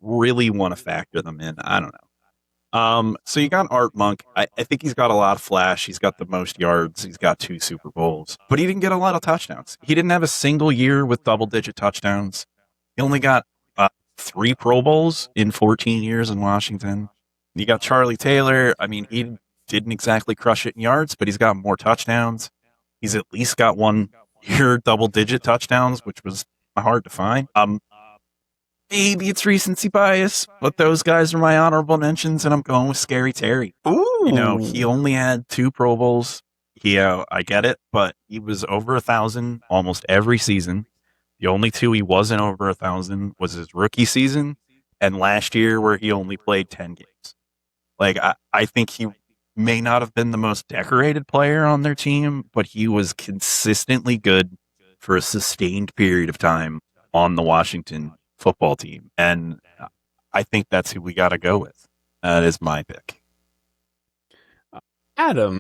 really want to factor them in. I don't know. So you got Art Monk. I think he's got a lot of flash. He's got the most yards. He's got 2 Super Bowls, but he didn't get a lot of touchdowns. He didn't have a single year with double-digit touchdowns. He only got 3 Pro Bowls in 14 years in Washington. You got Charlie Taylor. I mean, he didn't exactly crush it in yards, but he's got more touchdowns. He's at least got 1 year double-digit touchdowns, which was hard to find. Maybe it's recency bias, but those guys are my honorable mentions, and I'm going with Scary Terry. Ooh. You know, he only had 2 Pro Bowls. I get it, but he was over 1,000 almost every season. The only 2 he wasn't over 1,000 was his rookie season and last year where he only played 10 games. Like, I think he may not have been the most decorated player on their team, but he was consistently good for a sustained period of time on the Washington football team. And I think that's who we got to go with. That is my pick. Adam.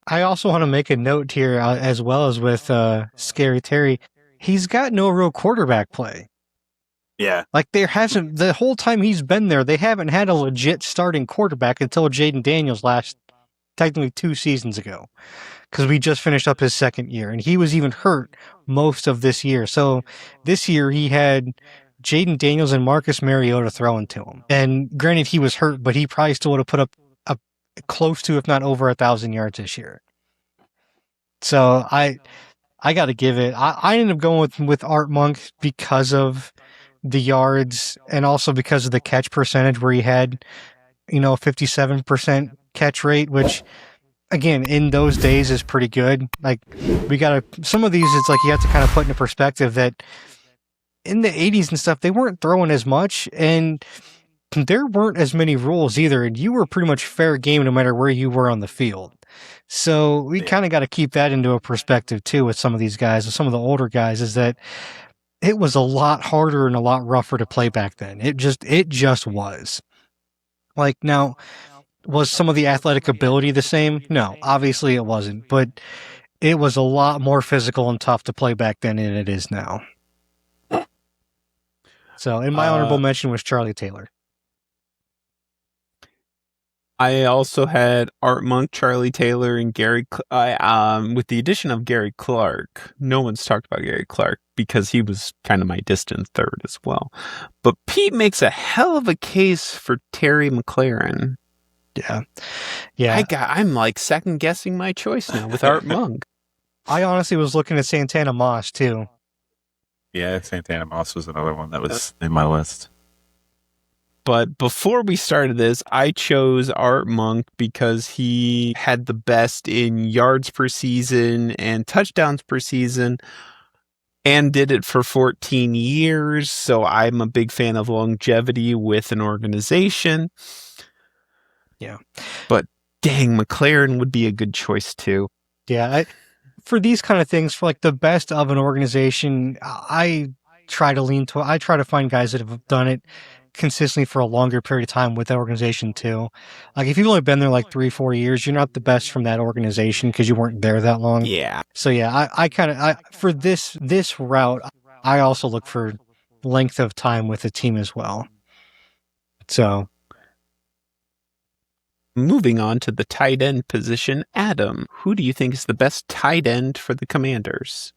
I also want to make a note here, as well as with Scary Terry. He's got no real quarterback play. Yeah. Like, there hasn't, the whole time he's been there, they haven't had a legit starting quarterback until Jaden Daniels technically 2 seasons ago. Because we just finished up his 2nd year, and he was even hurt most of this year. So this year he had Jaden Daniels and Marcus Mariota throwing to him. And granted, he was hurt, but he probably still would have put up close to, if not over 1,000 yards this year. So I got to give it. I ended up going with Art Monk because of the yards and also because of the catch percentage where he had, 57% catch rate, which again, in those days is pretty good. Like, some of these, it's like you have to kind of put into perspective that in the 80s and stuff, they weren't throwing as much and there weren't as many rules either. And you were pretty much fair game no matter where you were on the field. So we kind of got to keep that into a perspective too with some of these guys, with some of the older guys, is that it was a lot harder and a lot rougher to play back then. It just was. Like, now, was some of the athletic ability the same? No, obviously it wasn't, but it was a lot more physical and tough to play back then than it is now. So, and my honorable mention was Charlie Taylor. I also had Art Monk, Charlie Taylor, and Gary, with the addition of Gary Clark. No one's talked about Gary Clark because he was kind of my distant third as well. But Pete makes a hell of a case for Terry McLaurin. Yeah. I'm like second guessing my choice now with Art Monk. I honestly was looking at Santana Moss too. Yeah, Santana Moss was another one that was in my list. But before we started this, I chose Art Monk because he had the best in yards per season and touchdowns per season and did it for 14 years. So I'm a big fan of longevity with an organization. Yeah. But dang, McLaurin would be a good choice too. Yeah. For these kind of things, for like the best of an organization, I try to find guys that have done it consistently for a longer period of time with the organization too. Like, if you've only been there like 3-4 years, you're not the best from that organization because you weren't there that long. Yeah. So yeah, I for this route, I also look for length of time with the team as well. So moving on to the tight end position, Adam, who do you think is the best tight end for the Commanders?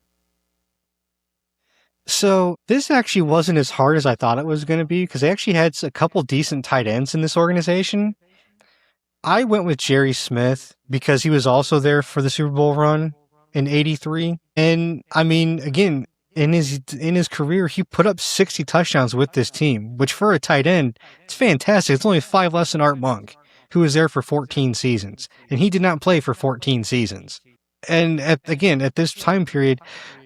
So this actually wasn't as hard as I thought it was going to be because they actually had a couple decent tight ends in this organization. I went with Jerry Smith because he was also there for the Super Bowl run in '83. And I mean, again, in his career, he put up 60 touchdowns with this team, which for a tight end, it's fantastic. It's only 5 less than Art Monk, who was there for 14 seasons. And he did not play for 14 seasons. And at this time period,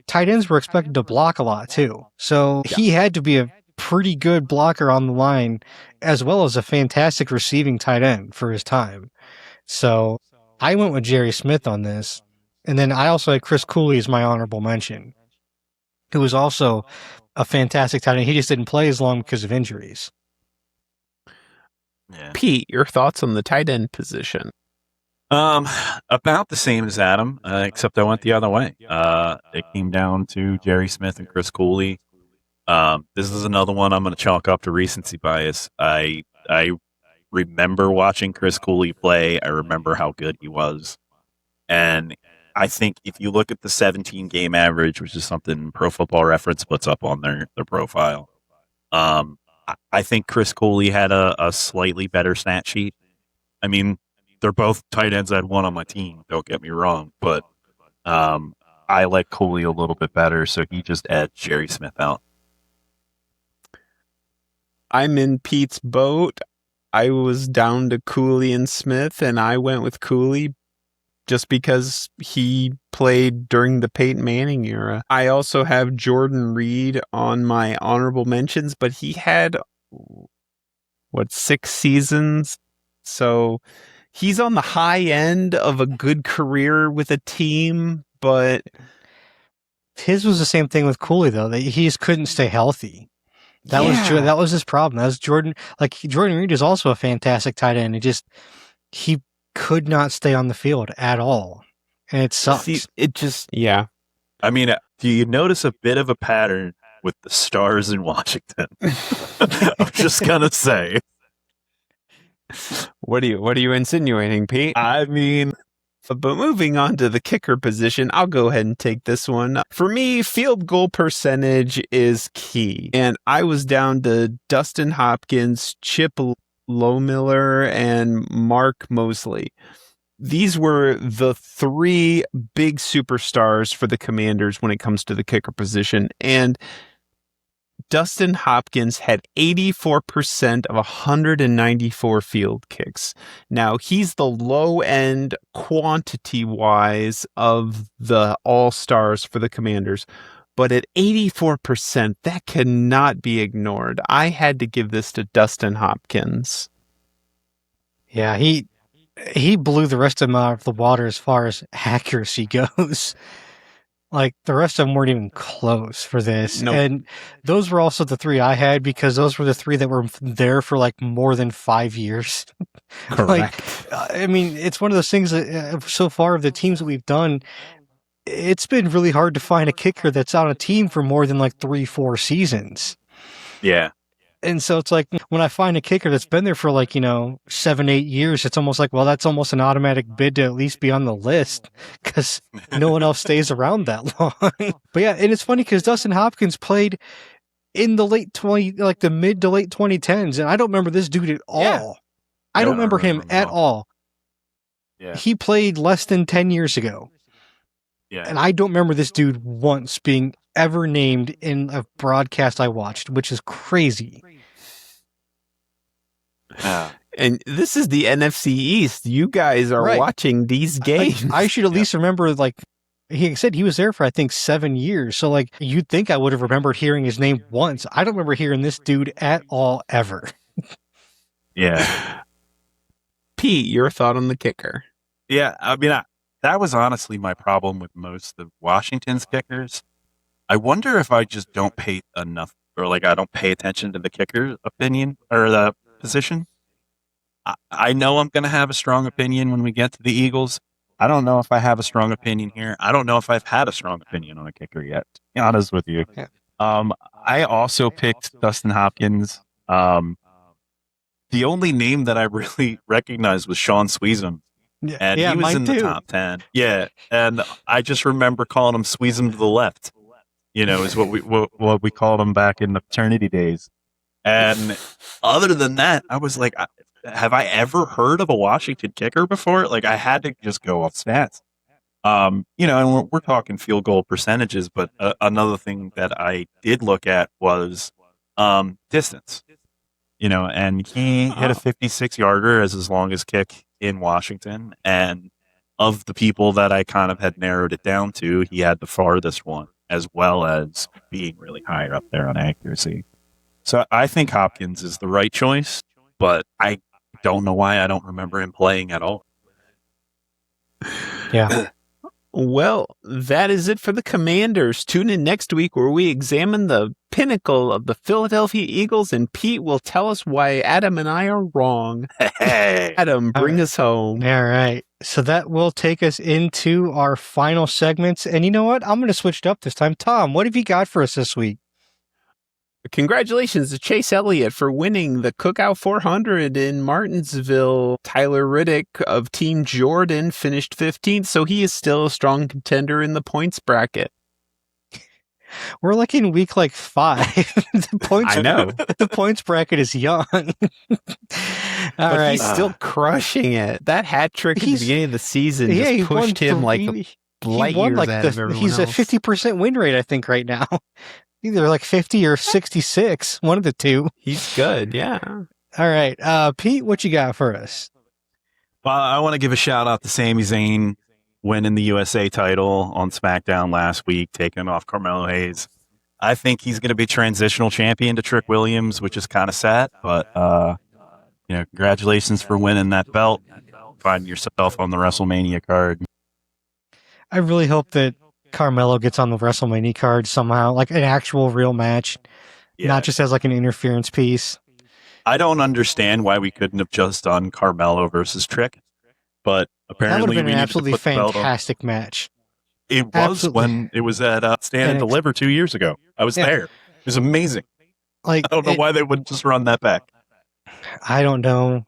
tight ends were expected to block a lot too. So he had to be a pretty good blocker on the line, as well as a fantastic receiving tight end for his time. So I went with Jerry Smith on this. And then I also had Chris Cooley as my honorable mention, who was also a fantastic tight end. He just didn't play as long because of injuries. Yeah. Pete, your thoughts on the tight end position? About the same as Adam, except I went the other way. It came down to Jerry Smith and Chris Cooley. This is another one I'm going to chalk up to recency bias. I remember watching Chris Cooley play. I remember how good he was. And I think if you look at the 17 game average, which is something Pro Football Reference puts up on their profile, I think Chris Cooley had a slightly better stat sheet. I mean, they're both tight ends. I had one on my team. Don't get me wrong, but I like Cooley a little bit better, so he just edged Jerry Smith out. I'm in Pete's boat. I was down to Cooley and Smith, and I went with Cooley just because he played during the Peyton Manning era. I also have Jordan Reed on my honorable mentions, but he had, 6 seasons? So he's on the high end of a good career with a team, but his was the same thing with Cooley, though. That he just couldn't stay healthy. That was his problem. That was Jordan. Like, Jordan Reed is also a fantastic tight end. He could not stay on the field at all, and it sucks. See, I mean, do you notice a bit of a pattern with the stars in Washington? I'm just gonna say. What are you insinuating, Pete? I mean, but moving on to the kicker position, I'll go ahead and take this one. For me, field goal percentage is key. And I was down to Dustin Hopkins, Chip Lohmiller, and Mark Mosley. These were the 3 big superstars for the Commanders when it comes to the kicker position. And Dustin Hopkins had 84% of 194 field kicks. Now, he's the low end quantity-wise of the all-stars for the Commanders. But at 84%, that cannot be ignored. I had to give this to Dustin Hopkins. Yeah, he blew the rest of them out of the water as far as accuracy goes. Like, the rest of them weren't even close for this. Nope. And those were also the 3 I had because those were the 3 that were there for like more than 5 years. Correct. I mean, it's one of those things that so far of the teams that we've done, it's been really hard to find a kicker that's on a team for more than like 3-4 seasons. yeah. And so it's like when I find a kicker that's been there for 7-8 years, it's almost like, well, that's almost an automatic bid to at least be on the list because no one else stays around that long. But yeah, and it's funny because Dustin Hopkins played in the the mid to late 2010s, and I don't remember this dude at all. Yeah. I don't remember him at all. Yeah. He played less than 10 years ago. Yeah. And I don't remember this dude once being ever named in a broadcast I watched, which is crazy. And this is the NFC East. You guys are watching these games. I should at least remember, he said he was there for, I think, 7 years. So, you'd think I would have remembered hearing his name once. I don't remember hearing this dude at all, ever. Yeah. Pete, your thought on the kicker? Yeah, I mean, that was honestly my problem with most of Washington's kickers. I wonder if I just don't pay enough, or I don't pay attention to the kicker opinion or the position. I know I'm going to have a strong opinion when we get to the Eagles. I don't know if I have a strong opinion here. I don't know if I've had a strong opinion on a kicker yet, to be honest with you. Yeah. I also picked Dustin Hopkins. The only name that I really recognized was Sean Sweezum. And he was in the top 10. Yeah. And I just remember calling him Sweezum to the left, is what we called him back in the fraternity days. And other than that, I was like, have I ever heard of a Washington kicker before? I had to just go off stats. And we're talking field goal percentages, but another thing that I did look at was distance. And he hit a 56-yarder as his longest kick in Washington. And of the people that I kind of had narrowed it down to, he had the farthest one, as well as being really high up there on accuracy. So I think Hopkins is the right choice, but I don't know why I don't remember him playing at all. Yeah. Well, that is it for the Commanders. Tune in next week where we examine the pinnacle of the Philadelphia Eagles, and Pete will tell us why Adam and I are wrong. Hey. Adam, bring us home. All right. So that will take us into our final segments. And you know what? I'm going to switch it up this time. Tom, what have you got for us this week? Congratulations to Chase Elliott for winning the Cookout 400 in Martinsville. Tyler Riddick of Team Jordan finished 15th, so he is still a strong contender in the points bracket. We're like in week like 5. I know. The points bracket is young. All right. He's still crushing it. That hat trick at the beginning of the season he just pushed him like light years ahead of everyone he's else. at 50% win rate, I think, right now. Either like 50 or 66, one of the two. He's good, yeah. All right. Pete, what you got for us? Well, I want to give a shout out to Sami Zayn winning the USA title on SmackDown last week, taking off Carmelo Hayes. I think he's going to be transitional champion to Trick Williams, which is kind of sad, but congratulations for winning that belt. Find yourself on the WrestleMania card. I really hope that Carmelo gets on the WrestleMania card somehow, like an actual real match, not just as like an interference piece. I don't understand why we couldn't have just done Carmelo versus Trick, but apparently that would have been we an needed absolutely to put the belt on. fantastic match. It was when it was at Stand and Deliver 2 years ago. I was there. It was amazing. Like, I don't know why they wouldn't just run that back. I don't know.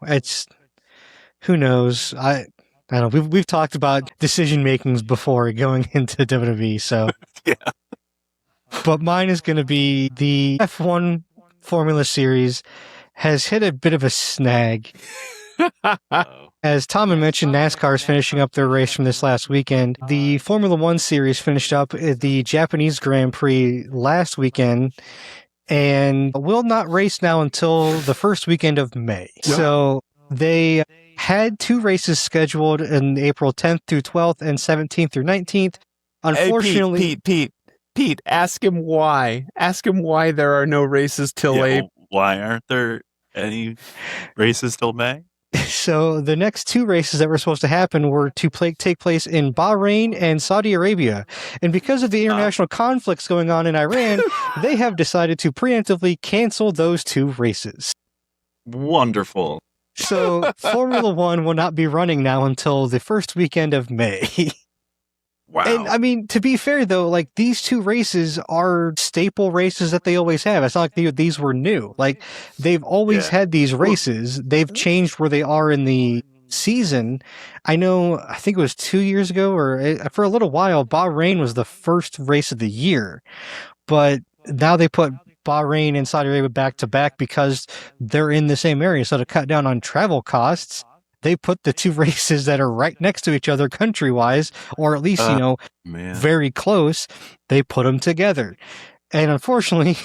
Who knows? I don't know. We've talked about decision makings before going into WWE, so yeah. But mine is going to be the F1 Formula Series has hit a bit of a snag. As Tom had mentioned, NASCAR is finishing up their race from this last weekend. The Formula One Series finished up at the Japanese Grand Prix last weekend and will not race now until the first weekend of May. Yeah. So they had 2 races scheduled in April 10th through 12th and 17th through 19th. Unfortunately, Pete, ask him why. Ask him why there are no races till April. Why aren't there any races till May? So the next 2 races that were supposed to happen were to take place in Bahrain and Saudi Arabia. And because of the international conflicts going on in Iran, they have decided to preemptively cancel those 2 races. Wonderful. So Formula One will not be running now until the first weekend of May. Wow. And I mean, to be fair though, like these 2 races are staple races that they always have. It's not like these were new. Like they've always had these races. They've changed where they are in the season. I think it was 2 years ago or for a little while, Bahrain was the first race of the year, but now they put Bahrain and Saudi Arabia back to back because they're in the same area. So to cut down on travel costs, they put the 2 races that are right next to each other country-wise, or at least, very close, they put them together. And unfortunately,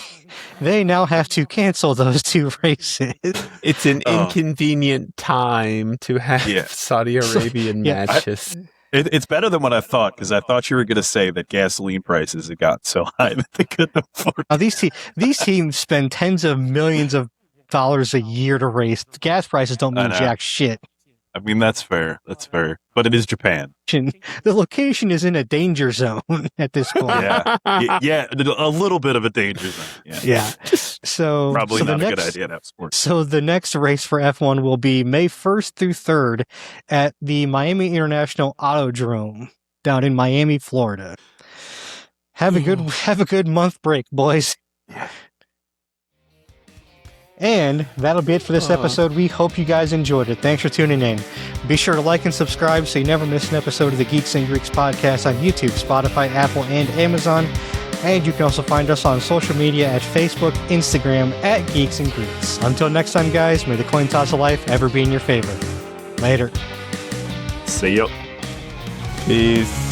they now have to cancel those 2 races. It's an inconvenient time to have Saudi Arabian matches. It's better than what I thought, because I thought you were going to say that gasoline prices had got so high that they couldn't afford it. These teams spend tens of millions of dollars a year to race. Gas prices don't mean jack shit. I mean, that's fair. That's fair. But it is Japan. The location is in a danger zone at this point. Yeah, a little bit of a danger zone. Yeah. So probably not a good idea to have sports. So the next race for F1 will be May 1st through 3rd at the Miami International Autodrome down in Miami, Florida. Have a good month break, boys. Yeah. And that'll be it for this episode. We hope you guys enjoyed it. Thanks for tuning in. Be sure to like and subscribe so you never miss an episode of the Geeks and Greeks podcast on YouTube, Spotify, Apple, and Amazon. And you can also find us on social media at Facebook, Instagram, at Geeks and Greeks. Until next time, guys, may the coin toss of life ever be in your favor. Later. See you. Peace.